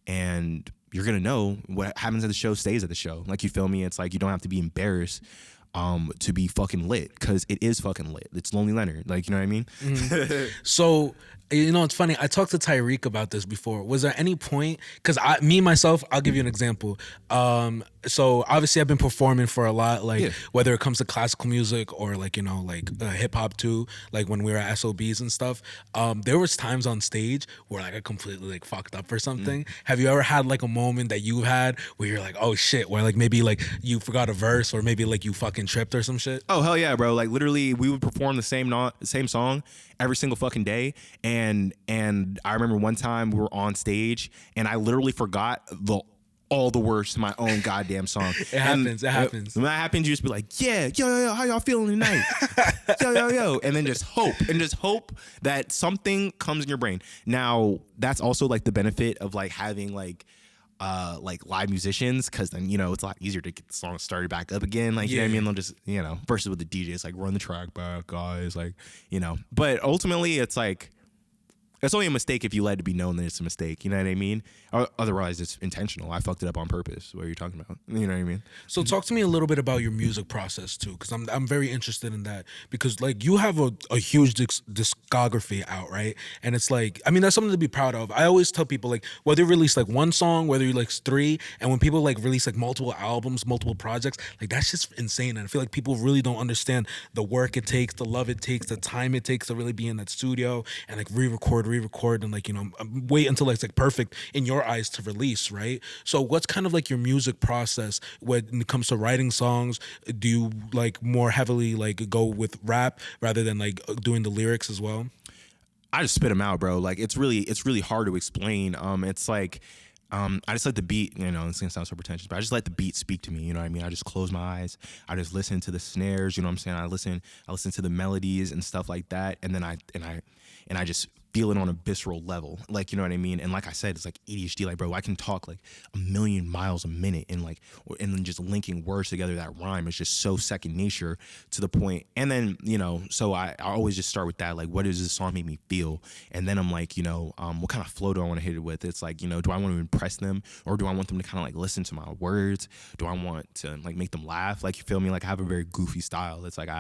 And you're going to know what happens at the show stays at the show. Like, you feel me? It's like you don't have to be embarrassed to be fucking lit, because it is fucking lit. It's Lonely Leonard, like, you know what I mean? So, you know, it's funny. I talked to Tyreek about this before. Was there any point? Because myself, I'll give you an example. So obviously I've been performing for a lot, like whether it comes to classical music or like, you know, like hip hop too, like when we were at SOBs and stuff. There was times on stage where like I completely like fucked up or something. Have you ever had like a moment that you had where you're like, oh shit, where like maybe like you forgot a verse or maybe like you fucking tripped or some shit? Oh hell yeah, bro. Like literally we would perform the same song every single fucking day. And I remember one time we were on stage and I literally forgot all the words to my own goddamn song. It happens. When that happens, you just be like, yeah, yo, how y'all feeling tonight? yo. And then just hope that something comes in your brain. Now, that's also like the benefit of like having like live musicians, because then, you know, it's a lot easier to get the song started back up again. Like, you know what I mean? They'll just, you know, versus with the DJ, it's like, run the track back, guys. Like, you know, but ultimately it's like, it's only a mistake if you let it be known that it's a mistake. You know what I mean? Or otherwise, it's intentional. I fucked it up on purpose. What are you talking about? You know what I mean? So talk to me a little bit about your music process too, because I'm very interested in that. Because like you have a huge discography out, right? And it's like, I mean, that's something to be proud of. I always tell people like whether you release like one song, whether you like three, and when people like release like multiple albums, multiple projects, like that's just insane. And I feel like people really don't understand the work it takes, the love it takes, the time it takes to really be in that studio and like re-record, and like, you know, wait until it's like perfect in your eyes to release, right? So what's kind of like your music process when it comes to writing songs? Do you like more heavily like go with rap rather than like doing the lyrics as well? I just spit them out, bro. Like it's really hard to explain. It's like I just let the beat, you know, it's gonna sound so pretentious, but I just let the beat speak to me, you know what I mean? I just close my eyes, I just listen to the snares, you know what I'm saying? I listen to the melodies and stuff like that, and then I just feel it on a visceral level, like, you know what I mean? And like I said, it's like ADHD, like, bro, I can talk like a million miles a minute, and like, and then just linking words together that rhyme is just so second nature to the point. And then, you know, so I always just start with that, like, what does this song make me feel? And then I'm like, you know, what kind of flow do I want to hit it with? It's like, you know, do I want to impress them, or do I want them to kind of like listen to my words? Do I want to like make them laugh? Like, you feel me? Like, I have a very goofy style. It's like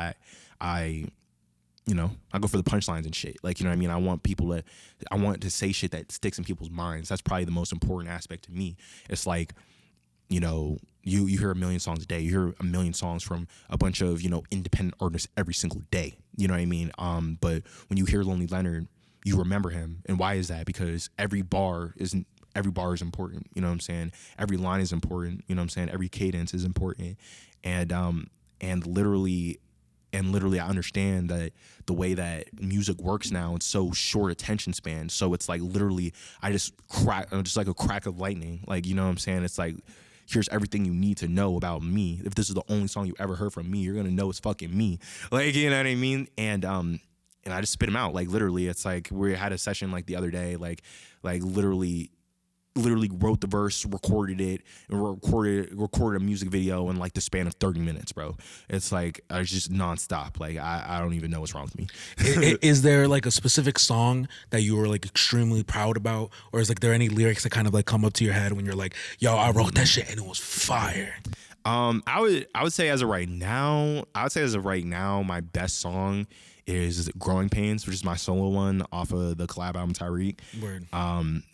you know, I go for the punchlines and shit. Like, you know what I mean? I want to say shit that sticks in people's minds. That's probably the most important aspect to me. It's like, you know, you hear a million songs a day. You hear a million songs from a bunch of, you know, independent artists every single day. You know what I mean? But when you hear Lonely Leonard, you remember him. And why is that? Because every bar is important. You know what I'm saying? Every line is important. You know what I'm saying? Every cadence is important. And literally I understand that the way that music works now, it's so short attention span. So it's like literally I'm just like a crack of lightning. Like, you know what I'm saying? It's like, here's everything you need to know about me. If this is the only song you ever heard from me, you're gonna know it's fucking me. Like, you know what I mean? And I just spit them out. Like, literally, it's like we had a session like the other day, like literally wrote the verse, recorded it, and recorded a music video in like the span of 30 minutes, bro. It's like, I was just nonstop. Like, I don't even know what's wrong with me. Is there like a specific song that you were like extremely proud about, or is like there any lyrics that kind of like come up to your head when you're like, yo, I wrote that shit and it was fire? I would say as of right now, my best song is Growing Pains, which is my solo one off of the collab album Tyreek. Word.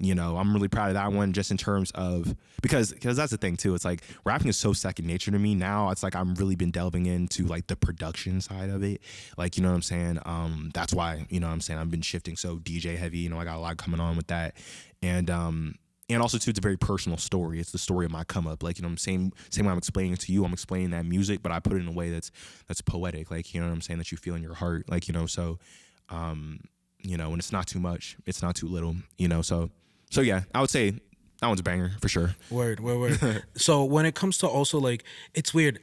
You know, I'm really proud of that one, just in terms of, because that's the thing too. It's like rapping is so second nature to me now. It's like I'm really been delving into like the production side of it. Like, you know what I'm saying? That's why, you know what I'm saying, I've been shifting so DJ heavy. You know, I got a lot coming on with that. And also too, it's a very personal story. It's the story of my come up. Like, you know, I'm same way I'm explaining it to you. I'm explaining that music, but I put it in a way that's poetic. Like, you know what I'm saying, that you feel in your heart. Like, you know, so, you know, and it's not too much, it's not too little. You know, so yeah, I would say that one's a banger for sure. Word. So when it comes to also like, it's weird.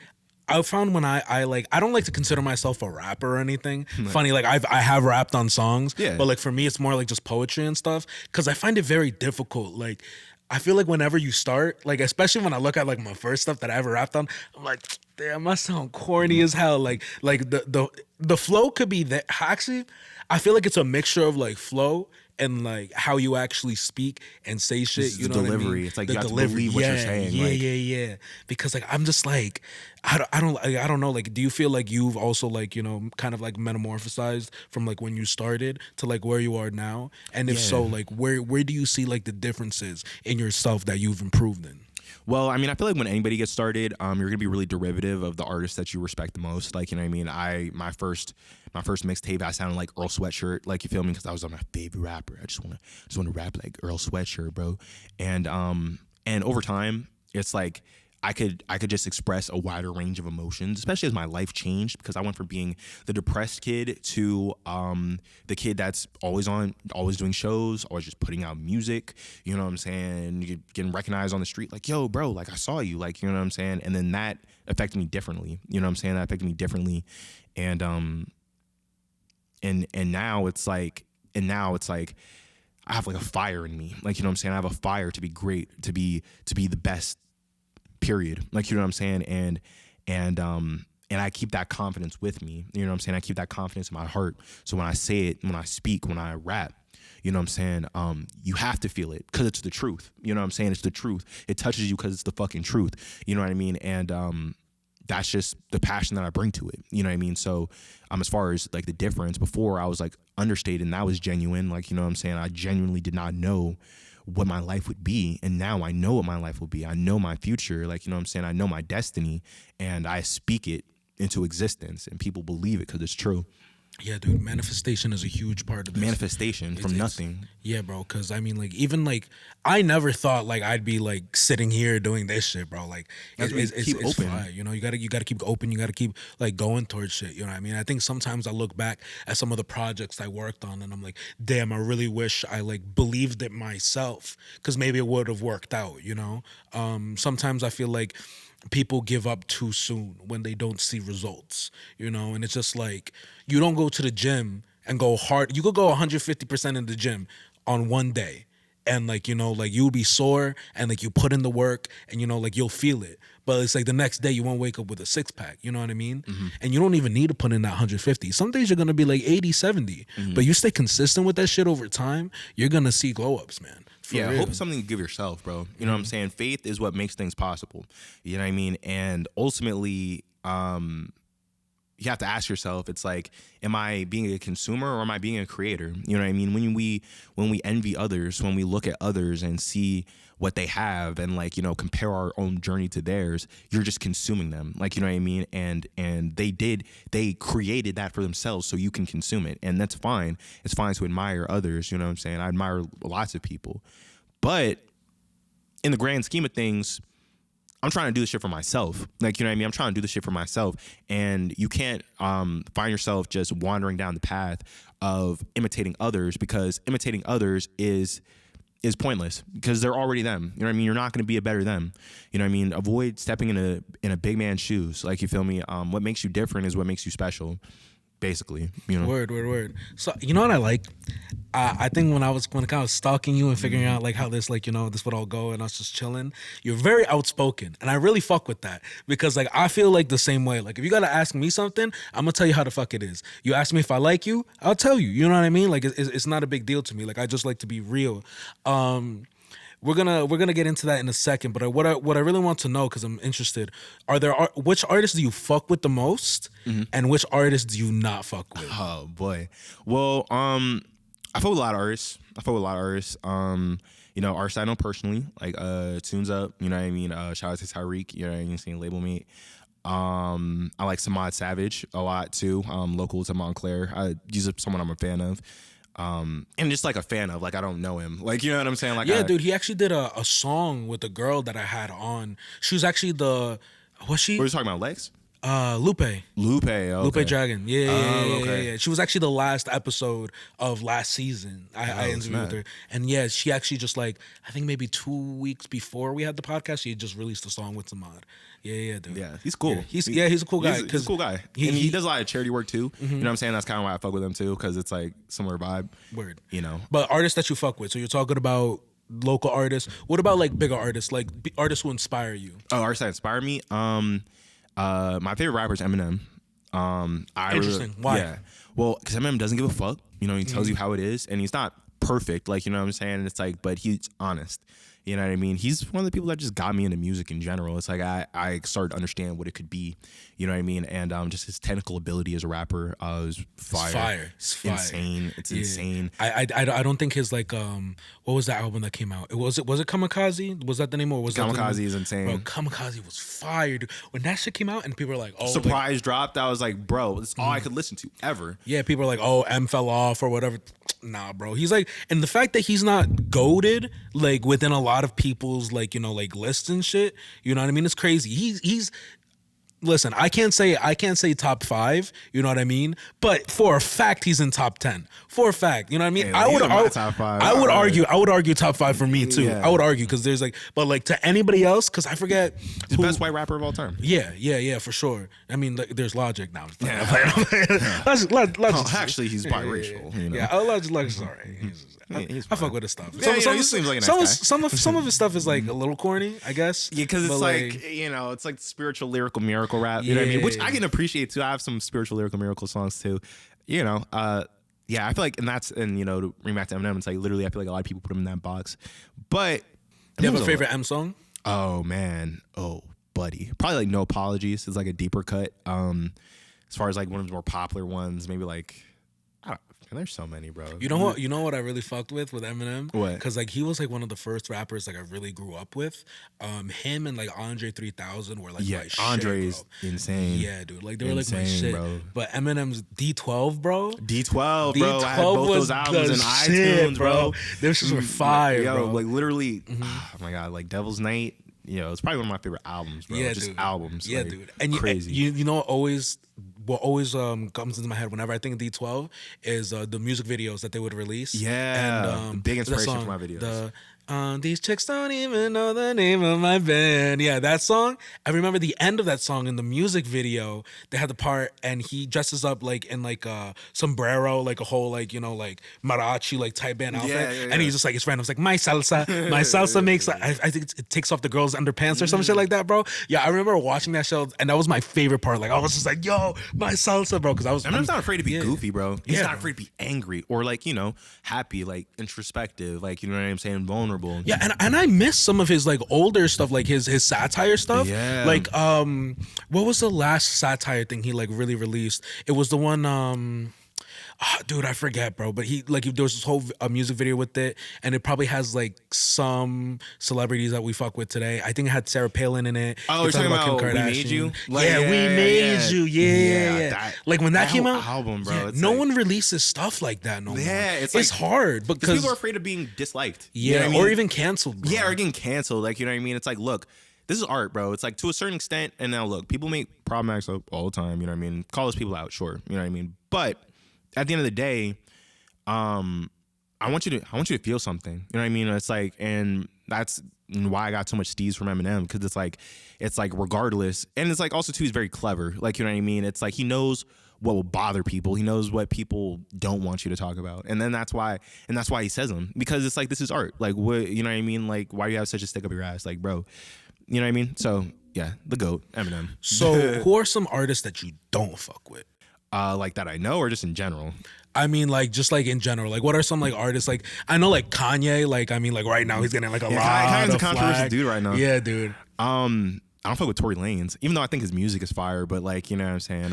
I found when I like, I don't like to consider myself a rapper or anything. Funny, like I have rapped on songs, yeah. But like for me, it's more like just poetry and stuff. Cause I find it very difficult. Like, I feel like whenever you start, like, especially when I look at like my first stuff that I ever rapped on, I'm like, damn, I sound corny as hell. Like the flow could be that. Actually, I feel like it's a mixture of like flow and like how you actually speak and say shit. It's you know delivery. what I mean? It's like the you have to believe what you're saying. Yeah. Because like I'm just like, I don't know. Like, do you feel like you've also like, you know, kind of like metamorphosized from like when you started to like where you are now? And if so, like where do you see like the differences in yourself that you've improved in? Well, I mean, I feel like when anybody gets started, you're gonna be really derivative of the artists that you respect the most. Like, you know what I mean? My first mixtape, I sounded like Earl Sweatshirt. Like, you feel me? Because I was my favorite rapper. I just wanna rap like Earl Sweatshirt, bro. And over time, it's like I could just express a wider range of emotions, especially as my life changed, because I went from being the depressed kid to the kid that's always doing shows, always just putting out music. You know what I'm saying? Getting recognized on the street, like, yo, bro, like I saw you, like, you know what I'm saying? And then that affected me differently. You know what I'm saying? That affected me differently, and now it's like, I have like a fire in me, like, you know what I'm saying? I have a fire to be great, to be the best. Period. Like, you know what I'm saying? And I keep that confidence with me. You know what I'm saying? I keep that confidence in my heart. So when I say it, when I speak, when I rap, you know what I'm saying? You have to feel it because it's the truth. You know what I'm saying? It's the truth. It touches you because it's the fucking truth. You know what I mean? And that's just the passion that I bring to it. You know what I mean? So as far as like the difference, before I was like understated and that was genuine. Like, you know what I'm saying? I genuinely did not know what my life would be, and now I know what my life will be. I know my future, like, you know what I'm saying? I know my destiny, and I speak it into existence, and people believe it because it's true. Yeah, dude, manifestation is a huge part of this. Manifestation from nothing. Yeah, bro, because I mean, like, even like, I never thought like I'd be like sitting here doing this shit, bro. Like, it's open. Fire, you know, you gotta keep open. You gotta keep like going towards shit. You know what I mean? I think sometimes I look back at some of the projects I worked on, and I'm like, damn, I really wish I like believed it myself, because maybe it would have worked out. You know, sometimes I feel like people give up too soon when they don't see results, you know? And it's just like, you don't go to the gym and go hard. You could go 150% in the gym on one day. And like, you know, like you'll be sore and like you put in the work and, you know, like you'll feel it. But it's like the next day you won't wake up with a six pack, you know what I mean? Mm-hmm. And you don't even need to put in that 150. Some days you're going to be like 80, 70. Mm-hmm. But you stay consistent with that shit over time, you're going to see glow ups, man. Yeah, hope is something to give yourself, bro. You know what I'm saying? Faith is what makes things possible. You know what I mean? And ultimately, you have to ask yourself, it's like, am I being a consumer or am I being a creator? You know what I mean? When we envy others, when we look at others and see what they have and like, you know, compare our own journey to theirs, you're just consuming them. Like, you know what I mean? And they created that for themselves so you can consume it. And that's fine. It's fine to admire others, you know what I'm saying? I admire lots of people. But in the grand scheme of things, I'm trying to do this shit for myself. Like, you know what I mean? I'm trying to do this shit for myself. And you can't find yourself just wandering down the path of imitating others, because imitating others is pointless because they're already them. You know what I mean? You're not going to be a better them. You know what I mean? Avoid stepping in a big man's shoes. Like, you feel me? What makes you different is what makes you special. Basically, you know. Word. So, you know what I like? I think when I was kind of stalking you and figuring out like how this, like, you know, this would all go, and I was just chilling, you're very outspoken, and I really fuck with that, because like I feel like the same way. Like, if you gotta ask me something, I'm gonna tell you how the fuck it is. You ask me if I like you, I'll tell you. You know what I mean? Like, it's not a big deal to me. Like, I just like to be real. We're gonna get into that in a second, but what I really want to know, because I'm interested, which artists do you fuck with the most, and which artists do you not fuck with? Oh boy, well, I fuck with a lot of artists. You know, artists I know personally, like Tunes Up. You know what I mean? Shout out to Tyreek. You know what I mean? Saying label mate. I like Samad Savage a lot too. Local to Montclair. He's someone I'm a fan of. And just like a fan of, like, I don't know him. Like, you know what I'm saying? Like, yeah, dude, he actually did a song with a girl that I had on. She was actually was she? What are you talking about, Lex? Lupe. Okay. Lupe Dragon. Okay. Yeah. She was actually the last episode of last season. I interviewed with her. And yeah, she actually just like, I think maybe 2 weeks before we had the podcast, she had just released a song with Samad. Yeah, dude. Yeah, he's cool. Yeah, he's a cool guy. He's a cool guy. He does a lot of charity work too. Mm-hmm. You know what I'm saying? That's kind of why I fuck with him too, because it's like similar vibe. Word. You know. But artists that you fuck with. So you're talking about local artists. What about like bigger artists, like artists who inspire you? Oh, artists that inspire me? My favorite rapper is Eminem. Interesting. Why? Yeah. Well, because Eminem doesn't give a fuck. You know, he tells you how it is, and he's not perfect. Like, you know what I'm saying? And it's like, but he's honest. You know what I mean? He's one of the people that just got me into music in general. It's like I started to understand what it could be. You know what I mean? And just his technical ability as a rapper is fire. It's fire. Insane. It's insane. I don't think his like what was that album that came out? Was it Kamikaze? Was that the name, or was Kamikaze is insane. Bro, Kamikaze was fire, dude. When that shit came out and people were like, oh, Surprise dropped, I was like, bro, that's all I could listen to ever. Yeah, people are like, oh, M fell off or whatever. Nah, bro. He's like, and the fact that he's not goated like within a lot of people's like, you know, like lists and shit. You know what I mean? It's crazy. He's listen, I can't say top 5, you know what I mean? But for a fact, he's in top 10. For a fact, you know what I mean? Hey, I would top 5. I would argue top 5 for me too. Yeah. I would argue because there's like, but like to anybody else, because I forget He's the best white rapper of all time. Yeah, for sure. I mean, like, there's Logic now. Yeah. Actually, he's biracial. You know? Yeah, Logic's alright. I fuck with his stuff. Yeah, he seems like a nice guy. Some of his stuff is like a little corny, I guess. Yeah, because it's but like, you know, it's like spiritual lyrical miracle rap. You know what I mean? Which I can appreciate too. I have some spiritual lyrical miracle songs too. You know, yeah, I feel like, and you know, to bring back to Eminem, it's like literally, I feel like a lot of people put him in that box. But do you have a favorite M song? Oh man, buddy, probably like No Apologies. It's like a deeper cut. As far as like one of the more popular ones, maybe like, I don't. There's so many, bro. You know what? You know what I really fucked with Eminem? What? Because like he was like one of the first rappers like I really grew up with. Him and like Andre 3000 were like my shit, Andre's bro. insane. Yeah, dude. Like they were like my shit. Bro. But Eminem's D12, bro. D12, bro. I had both those albums in iTunes, bro. Those shits were fire, yo, bro. Like literally, oh my god, like Devil's Night. You know, it's probably one of my favorite albums, bro. Yeah, just dude. albums. Yeah, like, dude. And crazy. You know what always comes into my head whenever I think of D12 is the music videos that they would release. Yeah, and big inspiration song, for my videos. These chicks don't even know the name of my band. Yeah, that song. I remember the end of that song in the music video. They had the part, and he dresses up like in like a sombrero, like a whole like, you know, like mariachi like type band outfit. Yeah. And he's just like, it's random. It's like my salsa makes. I think it takes off the girl's underpants or some shit like that, bro. Yeah, I remember watching that show, and that was my favorite part. Like I was just like, yo, my salsa, bro, because I'm not afraid to be goofy, bro. He's not bro. afraid to be angry or like, you know, happy, like introspective, like, you know what I'm saying, vulnerable. Yeah, and I miss some of his like older stuff, like his satire stuff. Yeah. Like what was the last satire thing he like really released? It was the one dude, I forget, bro. But there was this whole music video with it, and it probably has like some celebrities that we fuck with today. I think it had Sarah Palin in it. Oh, you're talking about We Made You? Like, yeah, We Made You. Yeah. That, like when that came out, album, bro. Yeah, no one releases stuff like that no more. Yeah, it's like, hard because people are afraid of being disliked. Yeah, you know what I mean? or even canceled. Bro. Yeah, or getting canceled. Like, you know what I mean? It's like, look, this is art, bro. It's like to a certain extent. And now look, people make problematic stuff all the time. You know what I mean? Call those people out, sure. You know what I mean? But at the end of the day, I want you to feel something. You know what I mean? It's like, and that's why I got so much steez from Eminem, because it's like regardless, and it's like also too, he's very clever. Like, you know what I mean? It's like he knows what will bother people. He knows what people don't want you to talk about, and then that's why he says them, because it's like, this is art. Like, what, you know what I mean? Like, why do you have such a stick up your ass? Like, bro, you know what I mean? So yeah, the GOAT, Eminem. So who are some artists that you don't fuck with? Like that I know, or just in general? I mean, like, just like in general, like, what are some like artists? Like, I know like Kanye, like, I mean, like right now he's getting like a lot Kanye's of a controversial dude right now. Yeah, dude. I don't fuck with Tory Lanez, even though I think his music is fire. But like, you know what I'm saying,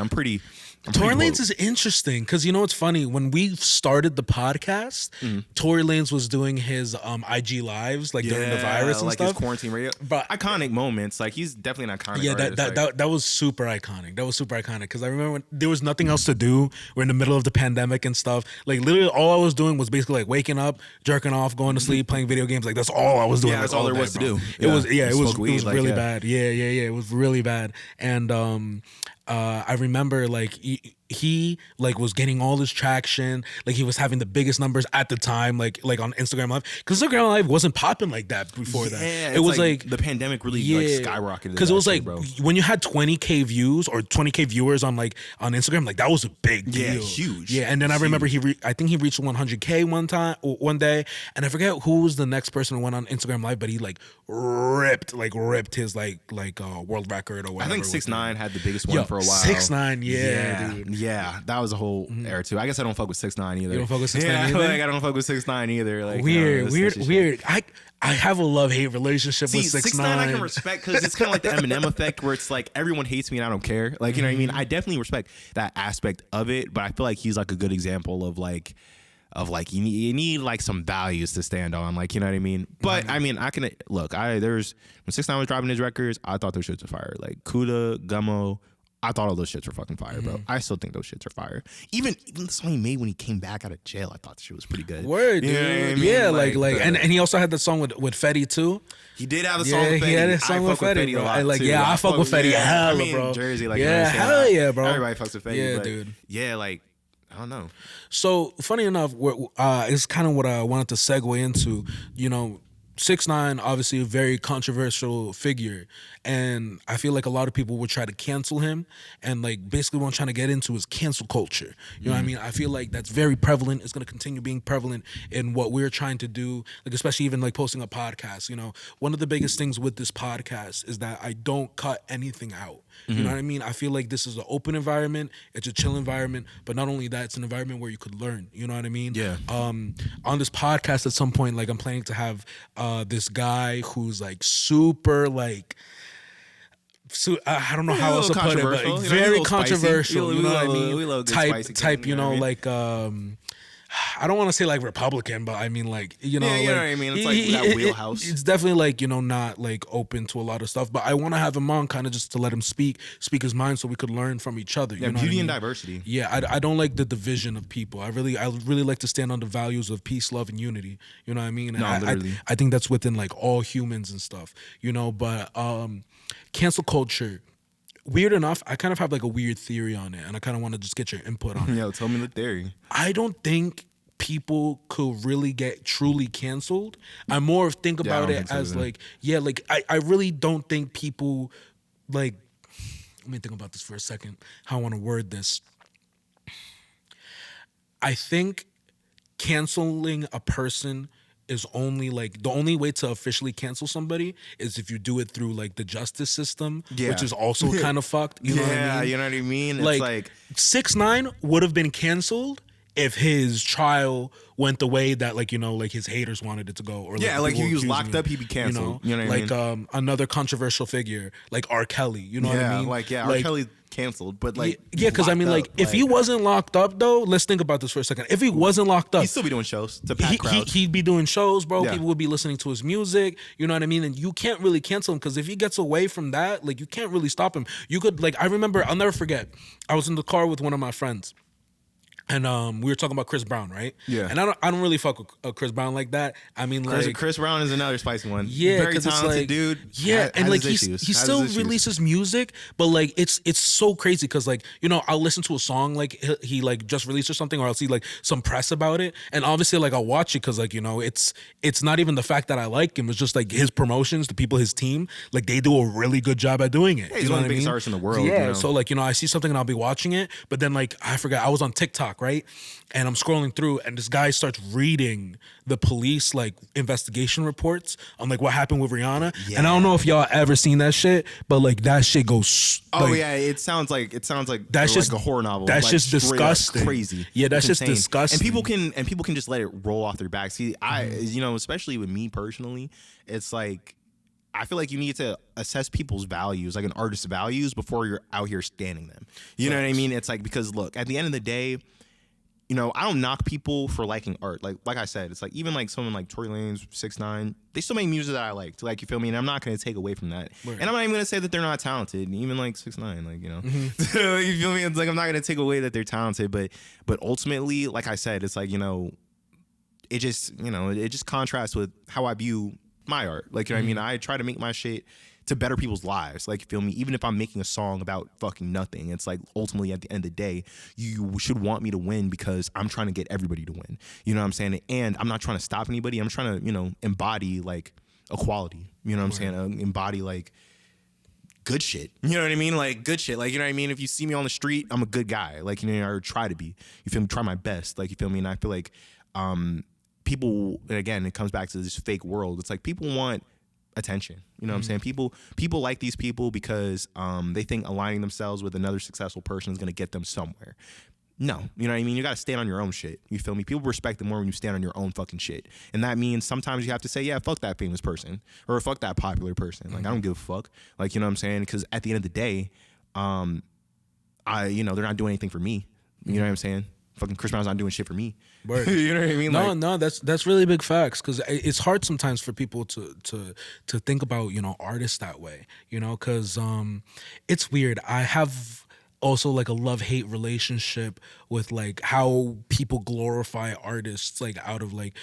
Tory Lanez is interesting because, you know, it's funny, when we started the podcast, Tory Lanez was doing his IG lives like during the virus and like stuff. His quarantine radio, but iconic moments. Like, he's definitely an iconic. Yeah, artist. that was super iconic. That was super iconic because I remember when there was nothing else to do. We're in the middle of the pandemic and stuff. Like, literally, all I was doing was basically like waking up, jerking off, going to sleep, playing video games. Like, that's all I was doing. Yeah, that's all there was to do. It was really bad. Yeah, it was really bad. And I remember like he like was getting all this traction, like he was having the biggest numbers at the time, like on Instagram Live, because Instagram Live wasn't popping like that before that. It was like the pandemic really like skyrocketed, because it was like, bro. When you had 20K views or 20K viewers on Instagram, like that was a big deal. Yeah, huge. Yeah, and then I remember I think he reached 100K one day, and I forget who was the next person who went on Instagram Live, but he like ripped his world record or whatever. I think 6ix9ine had the biggest one for a while. 6ix9ine, dude. Yeah, that was a whole era too. I guess I don't fuck with 6ix9ine either. You don't fuck with 6ix9ine either? either? Like, I don't fuck with 6ix9ine either. Like, weird. I have a love-hate relationship with 6ix9ine. I can respect, because it's kind of like the Eminem effect, where it's like everyone hates me and I don't care. Like, you know what I mean? I definitely respect that aspect of it, but I feel like he's like a good example of like you need like some values to stand on, like, you know what I mean? But I mean, I can look. When 6ix9ine was dropping his records, I thought those shits were fire. Like Kuda, Gummo, I thought all those shits were fucking fire, bro. I still think those shits are fire. Even the song he made when he came back out of jail, I thought the shit was pretty good. Word, dude. You know what I mean? Yeah, like and he also had the song with Fetty too. He did have a song with Fetty. He had a song with Fetty, a lot like, too. yeah, I fuck with Fetty hella, bro. Jersey, like, yeah, hell yeah, bro. Everybody fucks with Fetty. Yeah, but dude. Yeah, like, I don't know. So funny enough, it's kind of what I wanted to segue into. You know, 6ix9ine, obviously a very controversial figure, and I feel like a lot of people would try to cancel him, and like basically what I'm trying to get into is cancel culture. You know what I mean? I feel like that's very prevalent. It's going to continue being prevalent in what we're trying to do, like especially even like posting a podcast. You know, one of the biggest things with this podcast is that I don't cut anything out. You know what I mean? I feel like this is an open environment. It's a chill environment, but not only that, it's an environment where you could learn. You know what I mean? Yeah. On this podcast, at some point, like I'm planning to have this guy who's like super like. So, I don't know how else to put it, but very controversial. You know what I mean? Type. You know, like I don't want to say like Republican, but I mean like you know, you know what I mean. It's like that wheelhouse. It's definitely like not like open to a lot of stuff. But I want to have him on kind of just to let him speak his mind, so we could learn from each other. Yeah, you know beauty and I mean? diversity. Yeah, I don't like the division of people. I really like to stand on the values of peace, love, and unity. You know what I mean? And literally. I think that's within like all humans and stuff. You know, but cancel culture. Weird enough, I kind of have like a weird theory on it, and I kind of want to just get your input on it. Yo, tell me the theory. I don't think people could really get truly canceled. I more think about it as like, I really don't think people like, let me think about this for a second, how I want to word this. I think canceling a person is only like the only way to officially cancel somebody is if you do it through like the justice system, which is also kind of fucked. You know what I mean? You know what I mean? Like, it's like 6ix9ine would have been canceled if his trial went the way that like like his haters wanted it to go, or like he was locked up, he'd be canceled. You know what I mean? Another controversial figure like R. Kelly. You know what I mean? R. Kelly canceled, but like because I mean like if he wasn't locked up though, let's think about this for a second. If he wasn't locked up, he'd still be doing shows to pack crowds. He'd be doing shows, bro. People would be listening to his music. You know what I mean? And you can't really cancel him because if he gets away from that, like you can't really stop him. You could like I remember, I'll never forget. I was in the car with one of my friends. And we were talking about Chris Brown, right? Yeah. And I don't really fuck with Chris Brown like that. I mean, like Chris Brown is another spicy one. Yeah, very talented like, dude. Yeah, and like he still releases music, but like it's so crazy because like I'll listen to a song like he like just released or something, or I'll see like some press about it, and obviously like I'll watch it because like it's not even the fact that I like him. It's just like his promotions, the people, his team, like they do a really good job at doing it. Yeah, he's one of the biggest artists in the world. Yeah, so like I see something and I'll be watching it, but then like I forgot I was on TikTok, right? And I'm scrolling through and this guy starts reading the police like investigation reports on like what happened with Rihanna. Yeah. And I don't know if y'all ever seen that shit, but like that shit goes it sounds like that's just like a horror novel. That's like, just disgusting. Crazy. Yeah, that's just disgusting. And people can just let it roll off their back. See, especially with me personally, it's like I feel like you need to assess people's values, like an artist's values, before you're out here standing them. You know what I mean? It's like, because look, at the end of the day, I don't knock people for liking art. Like I said, it's like even like someone like Tory Lanez, 6ix9ine, they still make music that I like. Like, you feel me? And I'm not going to take away from that. Right. And I'm not even going to say that they're not talented. Even like 6ix9ine, like, you feel me? It's like I'm not going to take away that they're talented, but ultimately, like I said, it's like, it just contrasts with how I view my art. Like, you know what I mean? I try to make my shit to better people's lives. Like, you feel me? Even if I'm making a song about fucking nothing, it's like ultimately at the end of the day, you should want me to win because I'm trying to get everybody to win. You know what I'm saying? And I'm not trying to stop anybody. I'm trying to, embody like equality. You know what I'm saying? Embody like good shit. You know what I mean? Like good shit. Like, you know what I mean? If you see me on the street, I'm a good guy. Like, or try to be. You feel me? Try my best. Like, you feel me? And I feel like people, and again, it comes back to this fake world. It's like people want attention. You know what I'm saying? People like these people because they think aligning themselves with another successful person is going to get them somewhere. No, you know what I mean? You got to stand on your own shit. You feel me? People respect it more when you stand on your own fucking shit. And that means sometimes you have to say, yeah, fuck that famous person or fuck that popular person. Like, I don't give a fuck. Like, you know what I'm saying? Because at the end of the day, they're not doing anything for me. You know what I'm saying? Fucking Chris Brown's not doing shit for me. You know what I mean? No, that's really big facts, because it's hard sometimes for people to think about artists that way. Because it's weird. I have also like a love-hate relationship with like how people glorify artists like out of like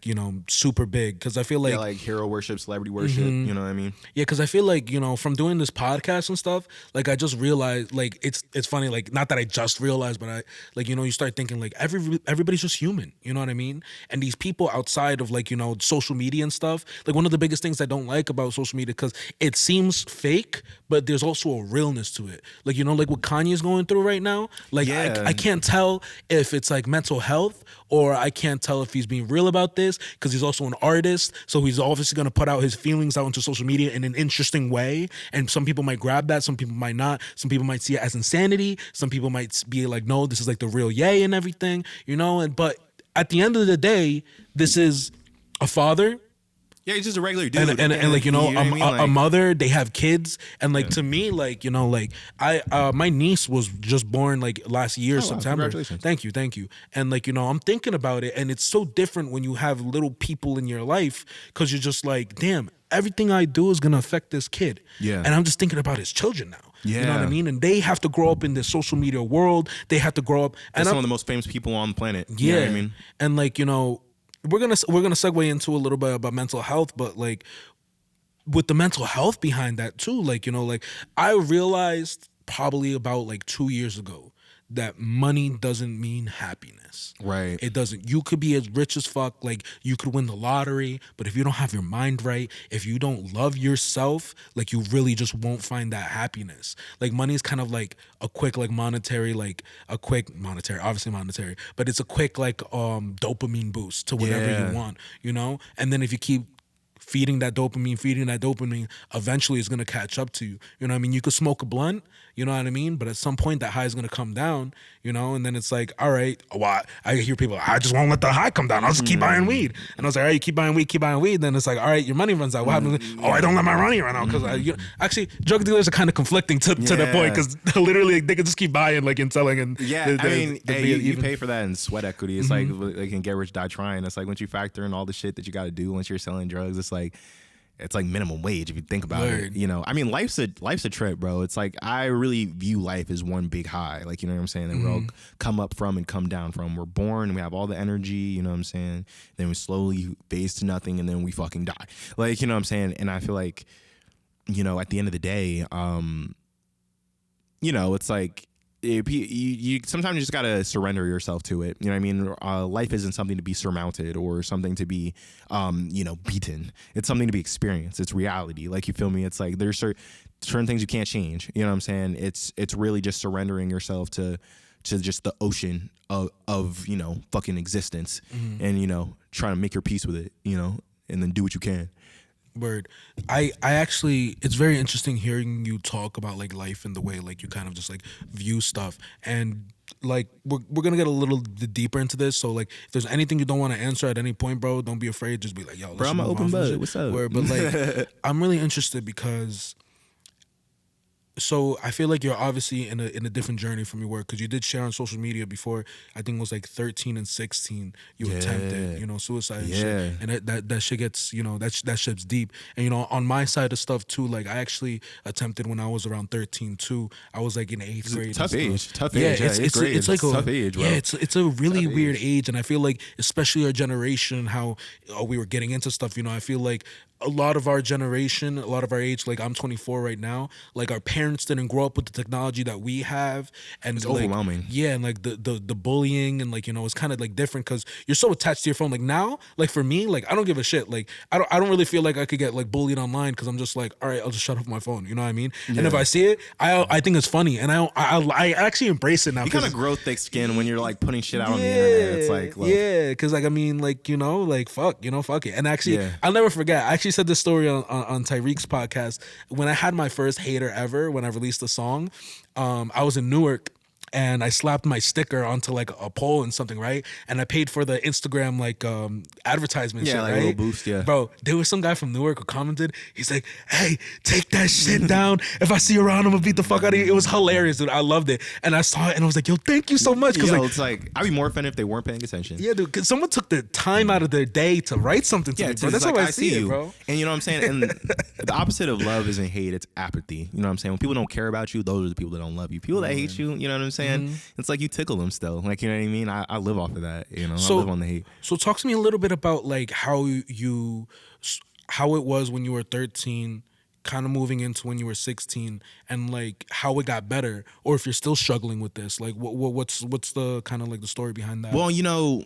you know, super big, because I feel like Yeah, like hero worship, celebrity worship. You know what I mean? yeah, because I feel like, you know, from doing this podcast and stuff, like I just realized, like it's funny, like not that I just realized, but I like, you know, you start thinking like everybody's just human, you know what I mean? And these people outside of like, you know, social media and stuff, like one of the biggest things I don't like about social media, because it seems fake, but there's also a realness to it. Like, you know, like what Kanye's going through right now, like Yeah. I can't tell if it's like mental health, or I can't tell if he's being real about this, because he's also an artist, so he's obviously going to put out his feelings out into social media in an interesting way, and some people might grab that, some people might not, some people might see it as insanity, some people might be like, no, this is like the real Ye and everything, you know. And but at the end of the day, this is a father. Yeah, he's just a regular dude. And like, you know, what I mean? a mother, they have kids. And like, to me, like, you know, like my niece was just born like last year, September. Congratulations. Thank you. And like, you know, I'm thinking about it, and it's so different when you have little people in your life, because you're just like, damn, everything I do is going to affect this kid. Yeah. And I'm just thinking about his children now. Yeah. You know what I mean? And they have to grow up in this social media world. They have to grow up. And And some of the most famous people on the planet. yeah. You know what I mean? And like, you know, we're gonna segue into a little bit about mental health, but like with the mental health behind that too, like, you know, like I realized probably about like 2 years ago that money doesn't mean happiness. Right. It doesn't. You could be as rich as fuck, like you could win the lottery, but if you don't have your mind right, if you don't love yourself, like you really just won't find that happiness. Like money is kind of like a quick like monetary, obviously monetary, but it's a quick like dopamine boost to whatever Yeah. you want, you know? And then if you keep feeding that dopamine, eventually it's gonna catch up to you. You know what I mean? You could smoke a blunt, you know what I mean? But at some point that high is gonna come down, you know, and then it's like, all right, well, I hear people, I just won't let the high come down. I'll just keep buying weed. And I was like, all right, you keep buying weed. Then it's like, all right, your money runs out. What happens? Oh, I don't let my money run out. Because actually, drug dealers are kind of conflicting to that point, because literally they could just keep buying like and selling. And Yeah, I mean, you pay for that in sweat equity. It's like in Get Rich Die Trying. It's like once you factor in all the shit that you got to do once you're selling drugs, it's like minimum wage if you think about it. You know, I mean, life's a trip, bro. It's like I really view life as one big high. Like, you know what I'm saying? That we all come up from and come down from. We're born, we have all the energy, you know what I'm saying? Then we slowly phase to nothing, and then we fucking die. Like, you know what I'm saying? And I feel like, you know, at the end of the day, you know, it's like you sometimes you just gotta surrender yourself to it. You know what I mean? Life isn't something to be surmounted or something to be, you know, beaten. It's something to be experienced. It's reality. Like, you feel me? It's like there's certain things you can't change. You know what I'm saying? It's really just surrendering yourself to just the ocean of you know, fucking existence, and, you know, trying to make your peace with it, you know, and then do what you can. Word. I actually, it's very interesting hearing you talk about like life and the way like you kind of just like view stuff. And like we're gonna get a little deeper into this. So like if there's anything you don't want to answer at any point, bro, don't be afraid. Just be like, yo, Bro, I'm an open book. What's up? Word. But like I'm really interested because so I feel like you're obviously in a different journey from your work, because you did share on social media before. I think it was like 13 and 16 you attempted, you know, suicide and shit. And that shit gets, you know, that shit's deep. And, you know, on my side of stuff too, like I actually attempted when I was around 13 too. I was like in 8th grade. Tough age. It's like a tough age, bro. Yeah, it's a really weird age. And I feel like especially our generation, how we were getting into stuff, you know, I feel like a lot of our generation, a lot of our age, like I'm 24 right now, like our parents didn't grow up with the technology that we have, and it's like, overwhelming. Yeah, and like the bullying, and like, you know, it's kind of like different because you're so attached to your phone. Like now, like for me, like I don't give a shit. Like I don't really feel like I could get like bullied online, because I'm just like, all right, I'll just shut off my phone. You know what I mean? Yeah. And if I see it, I think it's funny, and I actually embrace it now. You kind of grow thick skin when you're like putting shit out on the internet. It's like, look. Yeah, because like I mean, like, you know, like fuck, you know, fuck it. And actually, I'll never forget. I actually said this story on Tyreek's podcast when I had my first hater ever when I released the song. I was in Newark and I slapped my sticker onto like a pole and something, right? And I paid for the Instagram like advertisement shit, like right? a little boost, yeah. Bro, there was some guy from Newark who commented. He's like, "Hey, take that shit down. If I see you around, I'm gonna beat the fuck out of you." It was hilarious, dude. I loved it, and I saw it, and I was like, "Yo, thank you so much." Because it's like I'd be more offended if they weren't paying attention. yeah, dude, because someone took the time out of their day to write something to me, bro. That's like, how I see it, bro. And you know what I'm saying? And the opposite of love isn't hate, it's apathy. You know what I'm saying? When people don't care about you, those are the people that don't love you. People that hate you, you know what I'm saying? It's like you tickle them still. Like, you know what I mean? I live off of that, you know? I live on the hate. So talk to me a little bit about like how it was when you were 13, kind of moving into when you were 16, and like how it got better, or if you're still struggling with this, like what's the kind of like the story behind that? Well, you know,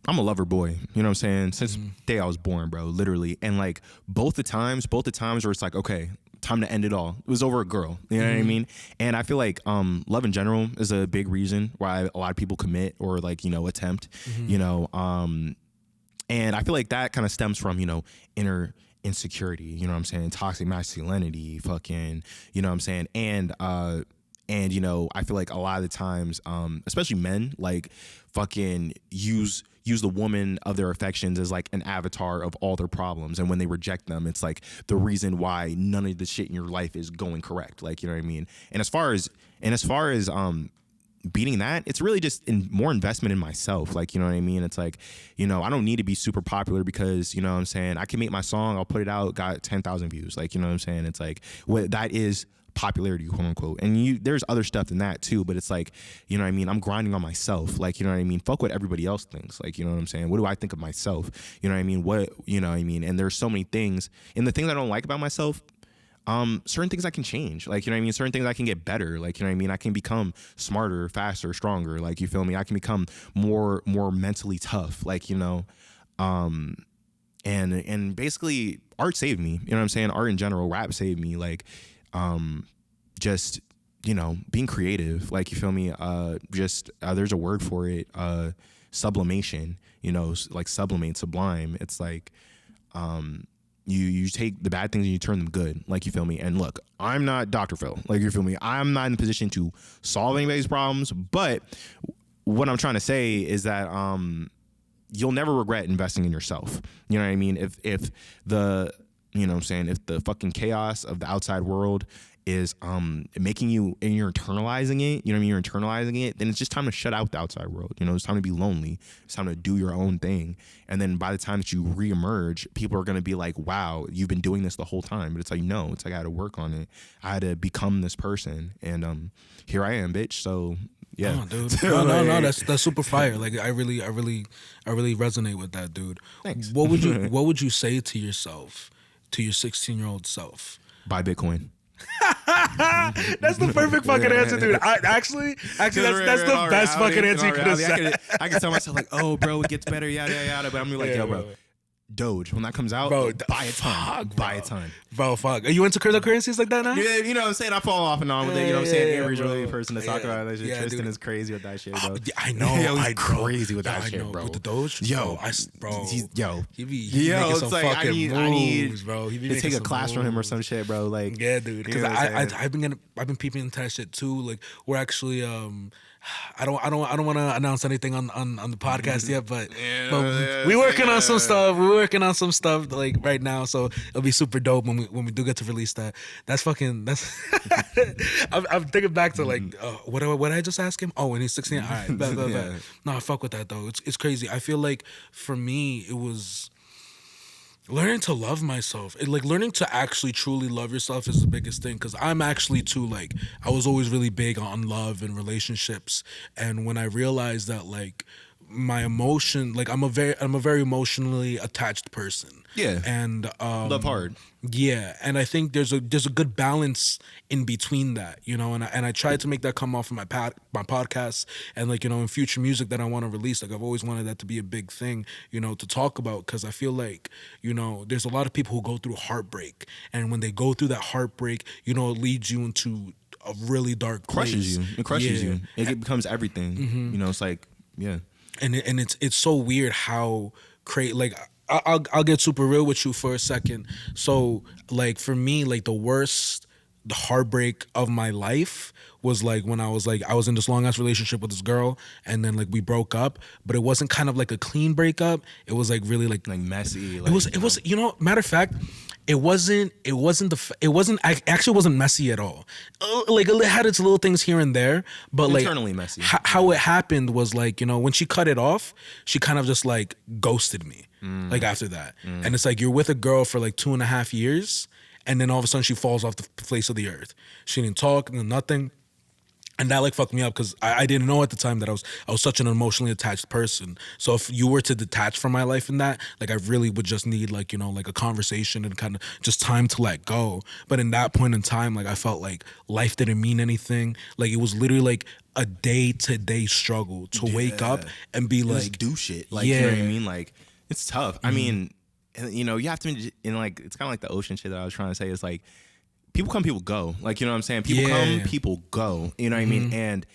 I'm a lover boy, you know what I'm saying? Since the day I was born, bro, literally. And like both the times where it's like, okay, time to end it all. It was over a girl, you know what I mean? And I feel like love in general is a big reason why a lot of people commit or like, you know, attempt, you know, and I feel like that kind of stems from, you know, inner insecurity, you know what I'm saying? Toxic masculinity, fucking, you know what I'm saying? And you know, I feel like a lot of the times, especially men, like fucking use the woman of their affections as like an avatar of all their problems, and when they reject them, it's like the reason why none of the shit in your life is going correct. Like, you know what I mean? And as far as beating that, it's really just more investment in myself. Like, you know what I mean? It's like, you know, I don't need to be super popular because, you know what I'm saying, I can make my song, I'll put it out, got 10,000 views. Like, you know what I'm saying? It's like what that is popularity, quote unquote. And there's other stuff than that too, but it's like, you know what I mean, I'm grinding on myself. Like, you know what I mean, fuck what everybody else thinks. Like, you know what I'm saying, what do I think of myself? You know what I mean, what, you know what I mean? And there's so many things, and the things I don't like about myself, certain things I can change. Like, you know what I mean, certain things I can get better. Like, you know what I mean, I can become smarter, faster, stronger. Like, you feel me? I can become more mentally tough. Like, you know, and basically art saved me. You know what I'm saying? Art in general, rap saved me. Like, just, you know, being creative. Like, you feel me? There's a word for it, sublimation, you know, like sublimate, sublime. It's like, you take the bad things and you turn them good. Like, you feel me? And look, I'm not Dr. Phil. Like, you feel me? I'm not in a position to solve anybody's problems, but what I'm trying to say is that, you'll never regret investing in yourself. You know what I mean? If the, you know what I'm saying, if the fucking chaos of the outside world is making you, and you're internalizing it, you know what I mean, you're internalizing it, then it's just time to shut out the outside world. You know, it's time to be lonely. It's time to do your own thing. And then by the time that you reemerge, people are going to be like, wow, you've been doing this the whole time. But it's like, no, it's like I had to work on it. I had to become this person. And here I am, bitch. So yeah. Oh, dude. No, that's super fire. Like, I really resonate with that, dude. Thanks. What would you say to yourself, to your 16-year-old self? Buy Bitcoin. That's the perfect fucking answer, dude. Actually, that's the best fucking answer you could have said. I can tell myself like, oh, bro, it gets better, yada yada yada. But I'm like, yo, bro, Doge, when that comes out, bro, buy a ton. Buy a ton. Bro, fuck. Are you into cryptocurrencies like that now? Yeah, you know what I'm saying? I fall off and on with it. You know what I'm saying? Avery's really a bro. person to talk about that shit. Yeah, Tristan dude. is crazy with that shit, bro. I know. He's crazy with that shit, bro. With the Doge? Yo, bro. He be making it's some like, fucking I need moves, bro. He be to making take a class moves from him or some shit, bro. Like, yeah, dude. Because you know I've been peeping into that shit too. Like, we're actually I don't want to announce anything on the podcast yet, but we're working on some stuff. We're working on some stuff like right now, so it'll be super dope when we do get to release that. That's I'm thinking back to like what did I just ask him? Oh, when he's 16. All right, bet. No, I fuck with that though. It's crazy. I feel like for me it was learning to love myself. Like, learning to actually truly love yourself is the biggest thing, because I'm actually too, like, I was always really big on love and relationships, and when I realized that, like, my emotion, like, I'm a very emotionally attached person. Yeah. And love hard. Yeah, and I think there's a good balance in between that, you know, and I tried to make that come off of my podcast, and, like, you know, in future music that I want to release, like, I've always wanted that to be a big thing, you know, to talk about, because I feel like, you know, there's a lot of people who go through heartbreak, and when they go through that heartbreak, you know, it leads you into a really dark place. It crushes you. It becomes everything. You know, it's like, yeah. And it's so weird how like, I'll get super real with you for a second. So, like, for me, like, the worst the heartbreak of my life was like when I was in this long ass relationship with this girl, and then like we broke up, but it wasn't kind of like a clean breakup. It was like really like messy. Like, it was matter of fact, it actually wasn't messy at all. Like it had its little things here and there, but like internally messy. How it happened was like, when she cut it off, she kind of just like ghosted me. Like after that, and it's like you're with a girl for like 2.5 years, and then all of a sudden she falls off the face of the earth. She didn't talk, nothing. And that like fucked me up because I didn't know at the time that I was such an emotionally attached person. So if you were to detach from my life in that, like I really would just need like, like a conversation and kind of just time to let go. But in that point in time, like I felt like life didn't mean anything. Like it was literally like a day-to-day struggle to wake up and be like, do shit. Like, you know what I mean? Like it's tough. I mean, you have to, like, it's kind of like the ocean shit that I was trying to say. Is like, people come, people go. Like, you know what I'm saying? People come, people go. You know what I mean? And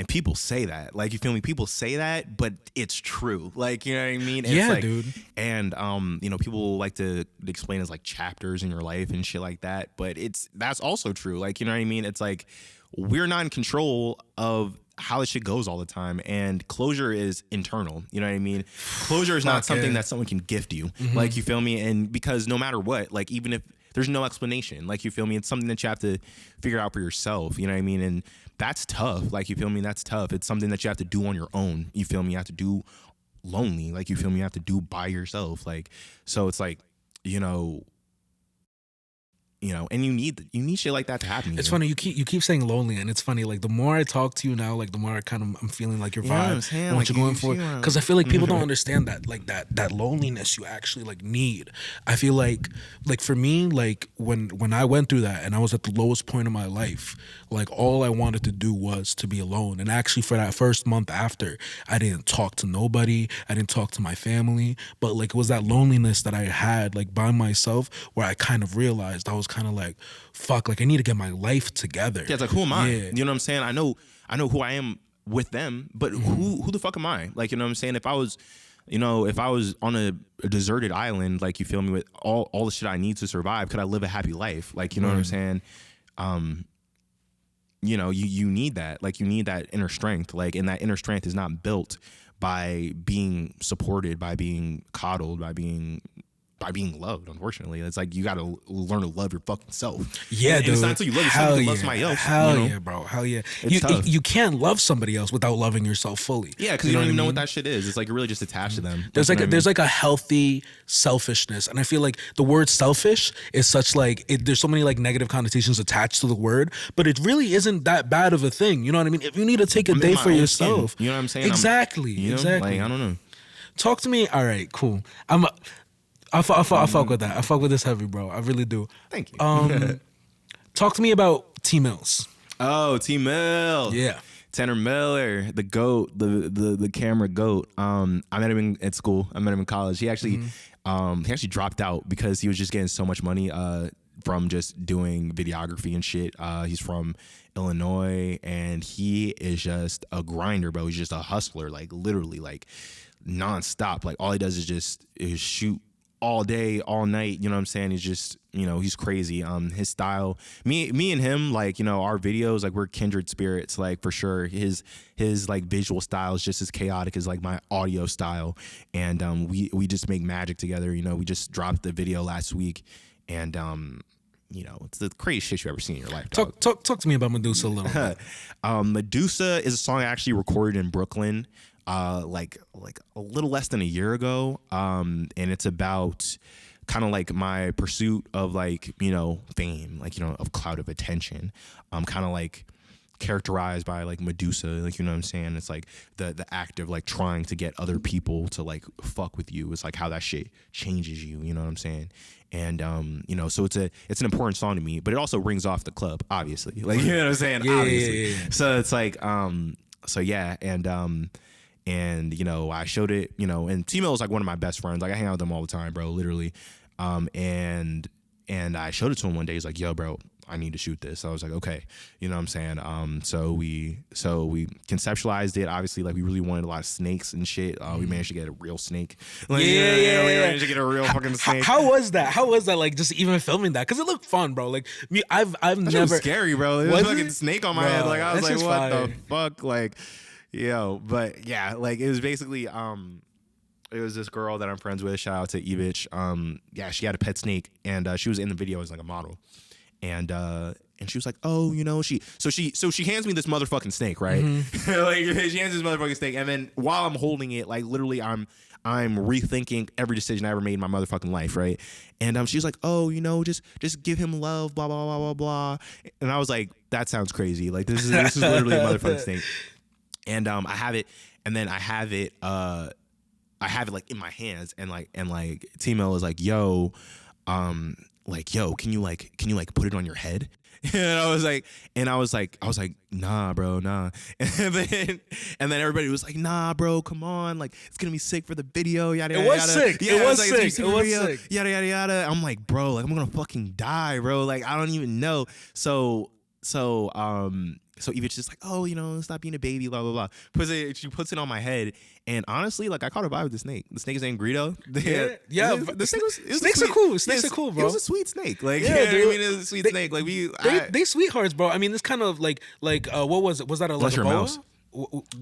people say that. Like, you feel me? People say that, but it's true. Like, you know what I mean? It's like, dude. And people like to explain as like chapters in your life and shit like that. But that's also true. Like, you know what I mean? It's like we're not in control of how this shit goes all the time, and closure is internal. You know what I mean? Closure is not something that someone can gift you. Like, you feel me? And because no matter what, like, even if there's no explanation, like, you feel me? It's something that you have to figure out for yourself. You know what I mean? And that's tough. Like, you feel me? That's tough. It's something that you have to do on your own. You feel me? You have to do lonely. Like, you feel me? You have to do by yourself. Like, so it's like, and you need shit like that to happen. It's funny, you keep saying lonely, and it's funny, like the more I talk to you now, like the more I'm feeling like your vibe and what you're going for. Because I feel like people don't understand that, like that loneliness you actually like need. I feel like for me, like when I went through that and I was at the lowest point of my life, like all I wanted to do was to be alone. And actually for that first month after, I didn't talk to nobody, I didn't talk to my family, but like it was that loneliness that I had like by myself where I kind of realized I was kind of like, fuck, like I need to get my life together. Yeah, it's like, who am I? You know what I'm saying? I know who I am with them, but who the fuck am I? Like, you know what I'm saying? If I was on a deserted island, like, you feel me, with all the shit I need to survive, could I live a happy life? Like, you know what I'm saying? You need that. Like, you need that inner strength. Like, and that inner strength is not built by being supported, by being coddled, by being loved. Unfortunately, it's like you got to learn to love your fucking self. Yeah, and dude. it's not until you love yourself you love somebody else. Hell yeah, bro. Hell yeah. You can't love somebody else without loving yourself fully. Yeah, because you don't even know what that shit is. It's like you're really just attached to them. There's like a healthy selfishness, and I feel like the word selfish is such like there's so many like negative connotations attached to the word, but it really isn't that bad of a thing. You know what I mean? If you need to take a day for yourself, skin. You know what I'm saying? Exactly. Exactly. Like, I don't know. Talk to me. All right, cool. I fuck with that. I fuck with this heavy, bro. I really do. Thank you. Talk to me about T Mills. Oh, T Mill. Yeah. Tanner Miller, the GOAT, the camera GOAT. I met him at school. I met him in college. He actually dropped out because he was just getting so much money from just doing videography and shit. He's from Illinois, and he is just a grinder, bro. He's just a hustler, like literally, like nonstop. Like all he does is shoot all day, all night. You know what I'm saying? He's just, he's crazy. His style, me and him, like, our videos, like, we're kindred spirits, like, for sure. His like visual style is just as chaotic as like my audio style, and we just make magic together. We just dropped the video last week, and it's the craziest shit you've ever seen in your life. Talk to me about Medusa a little bit. Medusa is a song I actually recorded in Brooklyn like a little less than a year ago, and it's about kind of like my pursuit of like fame, like of clout of attention, kind of like characterized by like Medusa, like, you know what I'm saying? It's like the act of like trying to get other people to like fuck with you. It's like how that shit changes you, you know what I'm saying? And so it's an important song to me, but it also rings off the club, obviously, like, you know what I'm saying? Yeah, obviously. yeah. So it's like so yeah, and I showed it, and T-Mill is like one of my best friends. Like, I hang out with them all the time, bro, literally. And and I showed it to him one day. He's like, yo, bro, I need to shoot this. I was like, okay, you know what I'm saying? So we conceptualized it. Obviously, like we really wanted a lot of snakes and shit. We managed to get a real snake. Like, we managed to get a real fucking snake. How was that? How was that? Like just even filming that? Because it looked fun, bro. Like me, I've never. Was scary, bro. There was a fucking snake on my head. Like I was like, what the fuck? Like, yo, but yeah, like it was basically it was this girl that I'm friends with. Shout out to Evich. Yeah, she had a pet snake, and she was in the video as like a model. And she was like, oh, you know, she hands me this motherfucking snake, right? Like she hands this motherfucking snake, and then while I'm holding it, like literally, I'm rethinking every decision I ever made in my motherfucking life, right? And she's like, oh, you know, just give him love, blah blah blah blah blah. And I was like, that sounds crazy. Like this is literally a motherfucking snake. And I have it, and then I have it like in my hands, and T-Mail was like, yo, can you put it on your head? And I was like, nah, bro, nah. And then everybody was like, nah, bro, come on, like it's gonna be sick for the video, yada yada. It was sick. Yeah, it was sick. It was sick. Yada yada yada. I'm like, bro, like I'm gonna fucking die, bro. Like I don't even know. So Evich just like, oh, you know, stop being a baby, blah, blah, blah. She puts it on my head. And honestly, like, I caught a vibe with the snake. The snake is named Greedo. Yeah. The snake was snakes are cool. Snakes are cool, bro. It was a sweet snake. Like, yeah, I mean, it was a sweet snake. Like, they sweethearts, bro. I mean, it's kind of like what was it? Was that a like a boa? Mouse?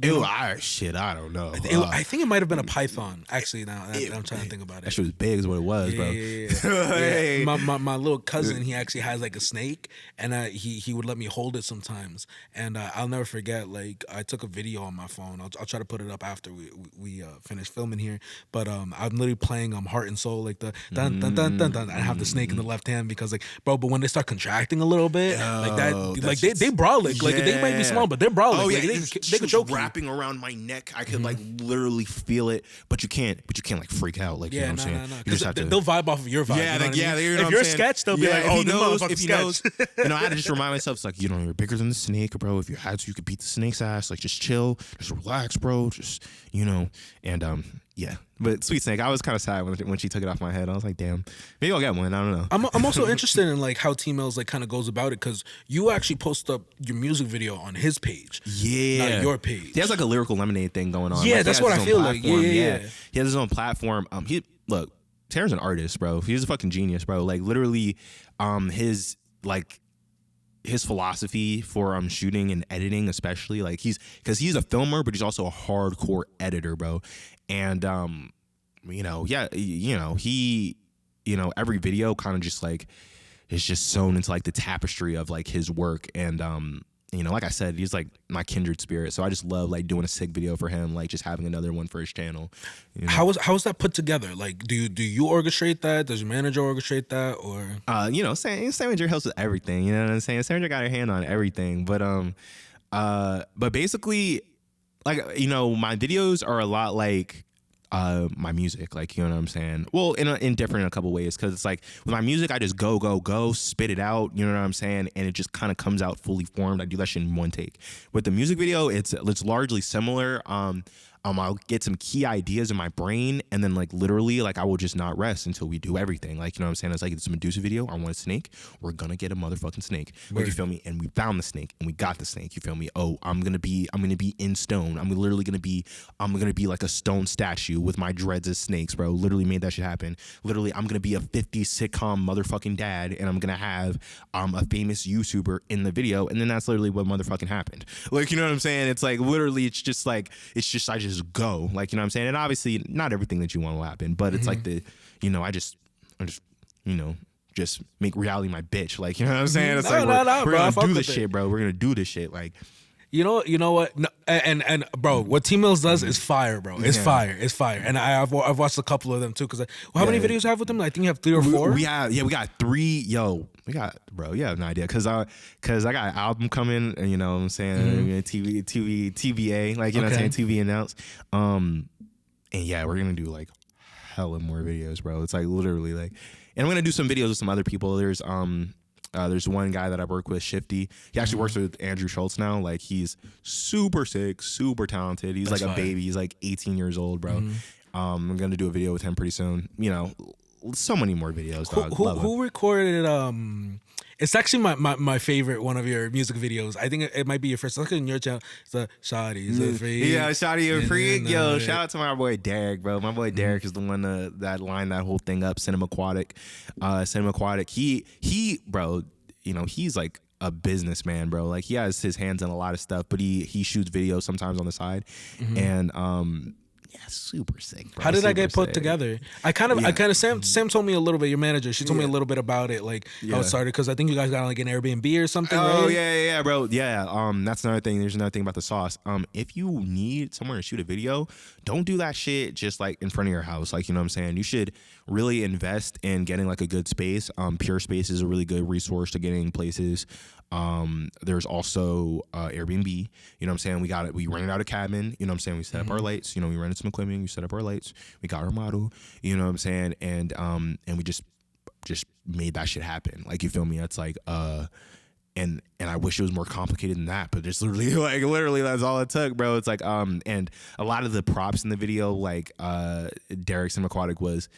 Ew, shit, I don't know. I think it might have been a python. Actually, now I'm trying to think about it. That shit was big, is what it was, bro. Yeah. My little cousin, he actually has like a snake, and he would let me hold it sometimes. And I'll never forget. Like I took a video on my phone. I'll try to put it up after we finish filming here. But I'm literally playing Heart and Soul, like the dun dun dun dun dun. I have the snake in the left hand because like, bro. But when they start contracting a little bit, like that, like they brolic. Like they might be small, but they're brolic. Oh yeah, like, they was wrapping around my neck. I could like literally feel it, but you can't like freak out. Like, you know what I'm saying? You just have to. They'll vibe off of your vibe. Yeah, you know if you're sketched, they'll be like, oh, if he knows, you know, I had to just remind myself, it's like, you know, you're bigger than the snake, bro. If you had to, you could beat the snake's ass. Like, just chill, just relax, bro. Just, you know, and yeah. But Sweet Snake, I was kind of sad when she took it off my head. I was like, damn, maybe I'll get one. I don't know. I'm also interested in like how T-Mail's like kind of goes about it, because you actually post up your music video on his page, not your page. He has like a Lyrical Lemonade thing going on. Yeah, like, that's what I feel like. Yeah. He has his own platform. Look, Tanner's an artist, bro. He's a fucking genius, bro. Like literally, his philosophy for shooting and editing, especially, like he's a filmer, but he's also a hardcore editor, bro. And you know, he, you know, every video kind of just like is just sewn into like the tapestry of like his work. And you know, like I said, he's like my kindred spirit. So I just love like doing a sick video for him, like just having another one for his channel. You know? How is that put together? Like, do you orchestrate that? Does your manager orchestrate that? Or you know, Samanger helps with everything. You know what I'm saying? Samanger got her hand on everything. But basically, like, you know, my videos are a lot like my music, like, you know what I'm saying? Well, in different in a couple ways, because it's like with my music, I just go, spit it out, you know what I'm saying? And it just kind of comes out fully formed. I do that shit in one take. With the music video, it's largely similar. I'll get some key ideas in my brain, and then like literally, like I will just not rest until we do everything. Like, you know what I'm saying? It's like, it's a Medusa video. I want a snake. We're gonna get a motherfucking snake. Like, you feel me? And we found the snake, and we got the snake. You feel me? Oh, I'm gonna be in stone. I'm gonna be like a stone statue with my dreads as snakes, bro. Literally made that shit happen. Literally, I'm gonna be a 50s sitcom motherfucking dad, and I'm gonna have a famous YouTuber in the video, and then that's literally what motherfucking happened. Like, you know what I'm saying? It's like literally, I just go, like, you know what I'm saying? And obviously not everything that you want will happen, but it's like the, you know, I just you know, just make reality my bitch, like, you know what I'm saying? It's we're gonna do this shit, bro. We're gonna do this shit, like, you know what? No, and bro, what T-Mills does is fire, bro. It's fire. And I've watched a couple of them too. Cause how many videos you have with them? I think you have 3 or 4. We got 3. Yo, bro. You have no idea. Cause I got an album coming, and you know what I'm saying? TVA, like, you know what I'm saying? TV announced. And yeah, we're gonna do like hella more videos, bro. It's like literally like, and I'm gonna do some videos with some other people. There's one guy that I work with, Shifty. He actually works with Andrew Schultz now. Like, he's super sick, super talented. He's like a baby. He's like 18 years old, bro. I'm gonna do a video with him pretty soon. You know, so many more videos, dog. Who recorded it's actually my favorite one of your music videos. I think it might be your first. Look in your channel. It's the Shawty's a freak. Yeah, Shawty a freak. Yo, shout out to my boy Derek, bro. My boy Derek is the one that lined that whole thing up. Cinemaquatic. He, bro. You know, he's like a businessman, bro. Like he has his hands in a lot of stuff, but he shoots videos sometimes on the side, and yeah, super sick, bro. How did that get put sick. together? I kind of Sam told me a little bit. Your manager, she told me a little bit about it, like how it started. Because I think you guys got like an Airbnb or something. Oh right? yeah, bro. Yeah. That's another thing. There's another thing about the sauce. If you need somewhere to shoot a video, don't do that shit just like in front of your house. Like, you know what I'm saying? You should really invest in getting like a good space. Pure Space is a really good resource to getting places. There's also Airbnb. You know what I'm saying? We rented out a cabin. You know what I'm saying? We set up our lights. You know, we rented some equipment. We set up our lights. We got our model. You know what I'm saying? And we just made that shit happen. Like, you feel me? It's like and I wish it was more complicated than that, but it's literally that's all it took, bro. It's like and a lot of the props in the video, like Derek Cinemaquatic was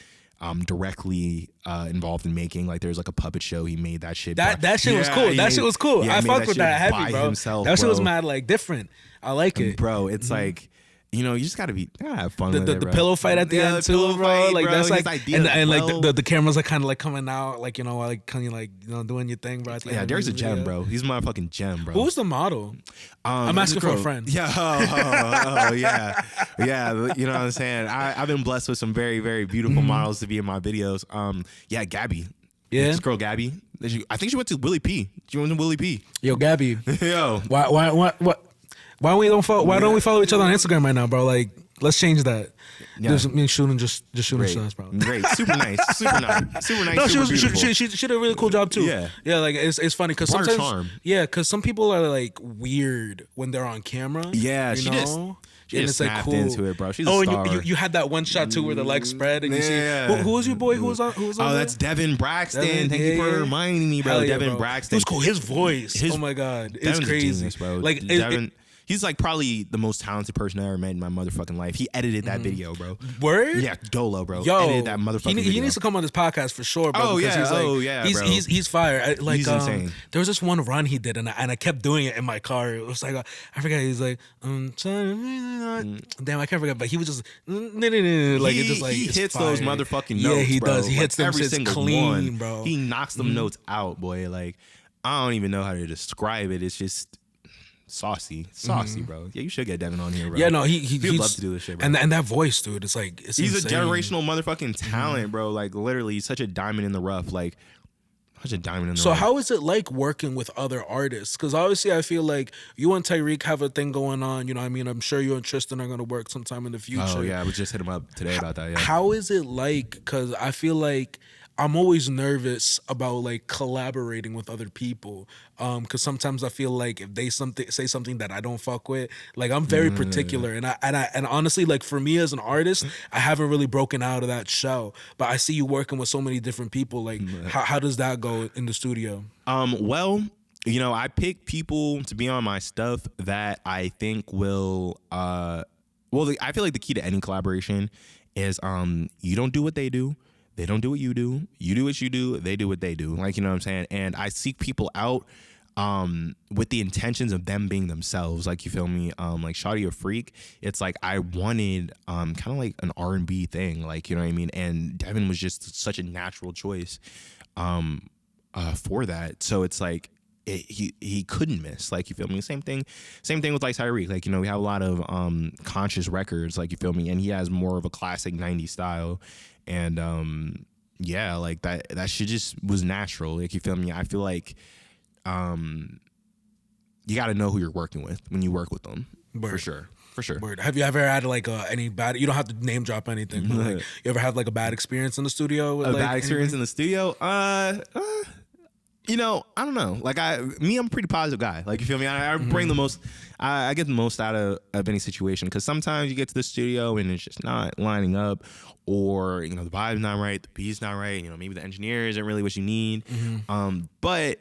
directly involved in making. Like, there's like a puppet show. He made that shit. That shit was cool. That shit was cool. I fucked with that heavy, bro. That shit was mad like different. I like it, bro. It's like, you know, you just gotta have fun with it, the bro. pillow fight at the end too, bro. Fight, like bro. that's like and well, like the cameras are kind of like coming out, like, you know, like kind of like, you know, doing your thing, bro. Yeah, Derek's a gem, bro. He's a motherfucking gem, bro. Who's the model? I'm asking for a friend. Yeah, yeah. You know what I'm saying? I've been blessed with some very, very beautiful models to be in my videos. Yeah, Gabby. Yeah, this girl Gabby. I think she went to Willie P. She went to Willie P. Yo, Gabby. Yo, why don't we follow each other on Instagram right now, bro? Like, let's change that. Yeah. Just me shooting shots, bro. Great, super nice. No, she did a really cool job too. Yeah, like it's funny because sometimes, charm. Yeah, because some people are like weird when they're on camera. Yeah, she just snapped into it, bro. She's a star. And you had that one shot too where the legs spread and you see who was your boy? Who was on? That's Devin Braxton. Thank you for reminding me, bro. Devin Braxton. It was cool. His voice. Oh my god, it's Devin's crazy, a genius, bro. Like Devin. He's like probably the most talented person I ever met in my motherfucking life. He edited that video, bro. Word? Yeah, Dolo, bro. Yo, edited that motherfucking video. He needs to come on this podcast for sure, bro. Oh yeah, he's bro. He's fire. Like, he's insane. There was this one run he did, and I kept doing it in my car. It was like I forget. He's like, damn, I can't forget. But he was just like it just like he hits fire. those motherfucking notes. Yeah, he bro. does. He hits them every single clean, one, bro. He knocks them notes out, boy. Like, I don't even know how to describe it. It's just saucy, bro. Yeah, you should get Devin on here, bro. Yeah, no, he'd love to do this shit, bro. And that voice, dude, it's like he's a generational motherfucking talent, bro. Like, literally, he's such a diamond in the rough. Like, such a diamond in the rough. So how is it like working with other artists? Because obviously I feel like you and Tyreek have a thing going on. You know what I mean? I'm sure you and Tristan are going to work sometime in the future. Oh, yeah. We just hit him up today about that, yeah. How is it like? Because I feel like I'm always nervous about like collaborating with other people. Because sometimes I feel like if they say something that I don't fuck with, like I'm very particular. And honestly, like for me as an artist, I haven't really broken out of that shell. But I see you working with so many different people. Like how does that go in the studio? Well, you know, I pick people to be on my stuff that I think will. I feel like the key to any collaboration is you don't do what they do. They don't do what you do. You do what you do. They do what they do. Like, you know what I'm saying? And I seek people out with the intentions of them being themselves. Like, you feel me? Like Shawty a Freak. It's like I wanted kind of like an R&B thing. Like, you know what I mean? And Devin was just such a natural choice for that. So it's like he couldn't miss. Like, you feel me? Same thing with like Tyreek. Like, you know, we have a lot of conscious records. Like, you feel me? And he has more of a classic 90s style. And yeah, like that shit just was natural. Like, you feel me? I feel like you got to know who you're working with when you work with them. For sure. Word. Have you ever had like any bad? You don't have to name drop anything. But like, you ever have like a bad experience in the studio? With, bad experience in the studio? You know, I don't know. Like I'm a pretty positive guy. Like, you feel me? I bring the most. I get the most out of any situation, because sometimes you get to the studio and it's just not lining up, or, you know, the vibe's not right, the beat's not right. You know, maybe the engineer isn't really what you need. But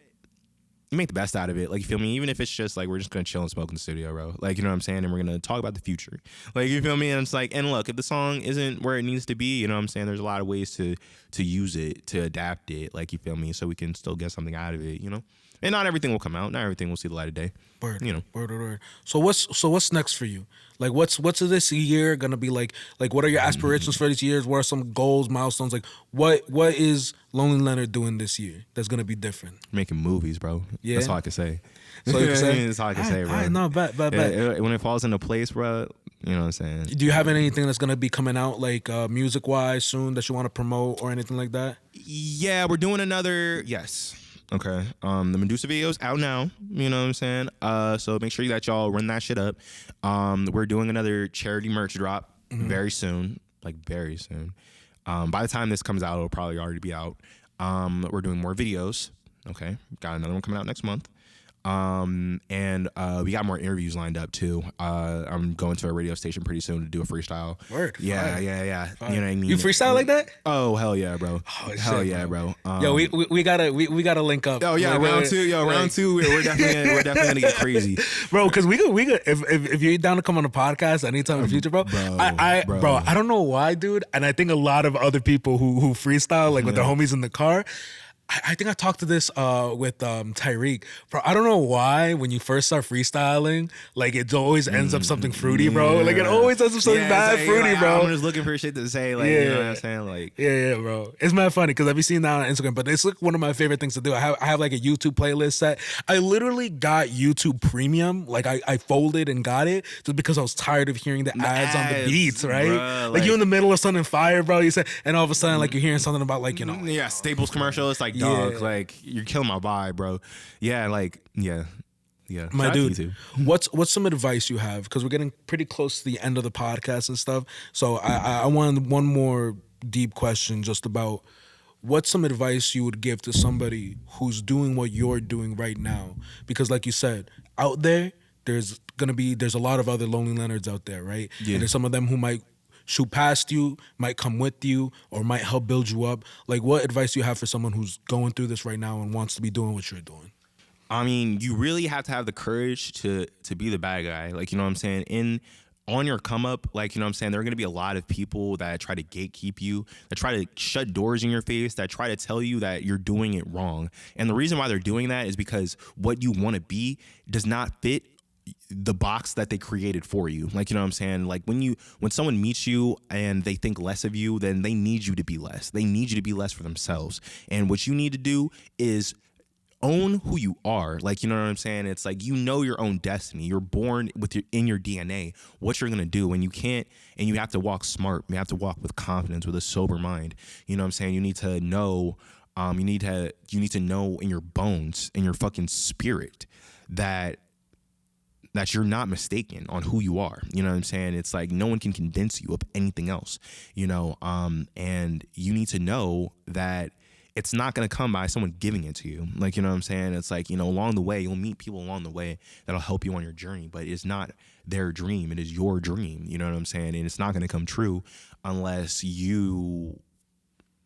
you make the best out of it. Like, you feel me? Even if it's just like we're just gonna chill and smoke in the studio, bro. Like, you know what I'm saying? And we're gonna talk about the future. Like, you feel me? And it's like, and look, if the song isn't where it needs to be, you know what I'm saying? There's a lot of ways to use it, to adapt it. Like, you feel me? So we can still get something out of it, you know? And not everything will come out. Not everything will see the light of day. Word, you know. Word. So what's next for you? Like, what's this year gonna be like? Like, what are your aspirations for this year? What are some goals, milestones? Like, what is Lonely Leonard doing this year that's gonna be different? Making movies, bro. Yeah. That's all I can say. So you can say? That's all I can say, bro. No, bet. When it falls into place, bro, you know what I'm saying? Do you have anything that's gonna be coming out, like music wise, soon that you want to promote or anything like that? Yeah, we're doing another. Yes. Okay. The Medusa video's out now. You know what I'm saying? So make sure that y'all run that shit up. We're doing another charity merch drop very soon. Like, very soon. By the time this comes out, it'll probably already be out. We're doing more videos. Okay. Got another one coming out next month. And we got more interviews lined up too. I'm going to a radio station pretty soon to do a freestyle. Word. Yeah. Fire. You know what I mean? You freestyle like that? Oh, hell yeah, bro. Hell shit, yeah, bro. Yo, we gotta link up. Oh yeah, round two. Yo, round two. We're definitely gonna get crazy, bro. Because we could if you're down to come on the podcast anytime in the future, bro. Bro, I don't know why, dude. And I think a lot of other people who freestyle like with their homies in the car. I think I talked to this with Tyreek. Bro, I don't know why when you first start freestyling, like it always ends up something fruity, bro. Like it always ends up something bad fruity, like, bro. I'm just looking for shit to say, like, you know what I'm saying? Like, yeah, bro. It's mad funny because I've been seeing that on Instagram, but it's like one of my favorite things to do. I have like a YouTube playlist set. I literally got YouTube Premium. Like I folded and got it just because I was tired of hearing the ads on the beats, right? Bruh, like you in the middle of something fire, bro. You said, and all of a sudden, like you're hearing something about like, you know, yeah, Staples commercial. It's like, dog, like you're killing my vibe, bro. Yeah, like, yeah. My dude, what's some advice you have? Because we're getting pretty close to the end of the podcast and stuff. So I want one more deep question just about what's some advice you would give to somebody who's doing what you're doing right now? Because like you said, out there, there's a lot of other Lonely Leonards out there, right? Yeah. And there's some of them who might shoot past you, might come with you, or might help build you up. Like, what advice do you have for someone who's going through this right now and wants to be doing what you're doing? I mean, you really have to have the courage to be the bad guy. Like, you know what I'm saying? On your come up, like, you know what I'm saying, there are going to be a lot of people that try to gatekeep you, that try to shut doors in your face, that try to tell you that you're doing it wrong. And the reason why they're doing that is because what you want to be does not fit the box that they created for you. Like, you know what I'm saying? Like when someone meets you and they think less of you, then they need you to be less. They need you to be less for themselves. And what you need to do is own who you are. Like, you know what I'm saying? It's like, you know your own destiny. You're born in your DNA, what you're gonna do, and you have to walk smart. You have to walk with confidence, with a sober mind. You know what I'm saying? You need to know, you need to know in your bones, in your fucking spirit, that you're not mistaken on who you are. You know what I'm saying? It's like no one can convince you of anything else, you know? And you need to know that it's not going to come by someone giving it to you. Like, you know what I'm saying? It's like, you know, along the way, you'll meet people along the way that'll help you on your journey, but it's not their dream. It is your dream. You know what I'm saying? And it's not going to come true unless you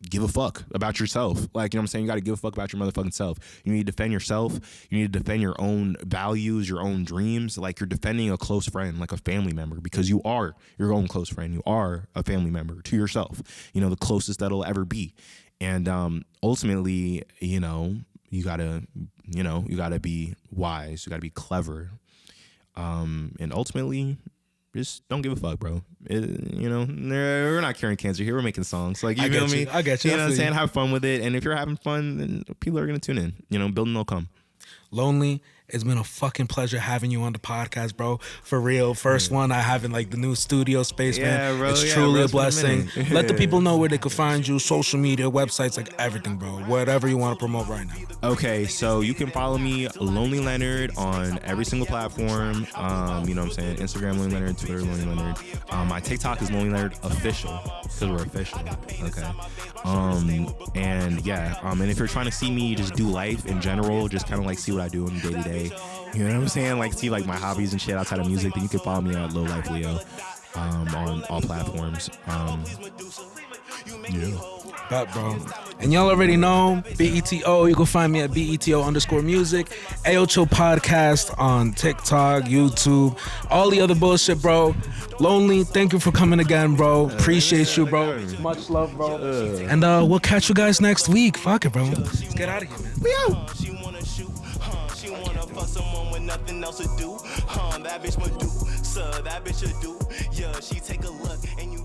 give a fuck about yourself. Like, you know what I'm saying? You got to give a fuck about your motherfucking self. You need to defend yourself. You need to defend your own values, your own dreams. Like, you're defending a close friend, like a family member, because you are your own close friend. You are a family member to yourself, you know, the closest that'll ever be. And ultimately, you know, you gotta be wise. You gotta be clever. And ultimately, just don't give a fuck, bro. You know, we're not curing cancer here. We're making songs. Like, you feel me? I get you. You know what I'm saying? Have fun with it. And if you're having fun, then people are gonna tune in. You know, building will come. Lonely, it's been a fucking pleasure having you on the podcast, bro. For real. First one I have in like the new studio space, man. Bro, it's truly a blessing. Let the people know where they could find you, social media, websites, like everything, bro. Whatever you want to promote right now. Okay, so you can follow me, Lonely Leonard, on every single platform. You know what I'm saying? Instagram, Lonely Leonard, Twitter, Lonely Leonard. My TikTok is Lonely Leonard Official, because we're official. Okay. And yeah, and if you're trying to see me just do life in general, just kind of like see what I do in day to day, you know what I'm saying? Like, see like my hobbies and shit outside of music, then you can follow me at Low Life Leo on all platforms. Yeah. That, bro. And y'all already know, BETO. You can find me at BETO_music. Ayoo podcast on TikTok, YouTube, all the other bullshit, bro. Lonely, thank you for coming again, bro. Appreciate you, bro. Much love, bro. And we'll catch you guys next week. Fuck it, bro. Let's get out of here, man. We out. She wanna fuck someone with nothing else to do. That bitch Medusa, that bitch a do. Yeah, she take a look and you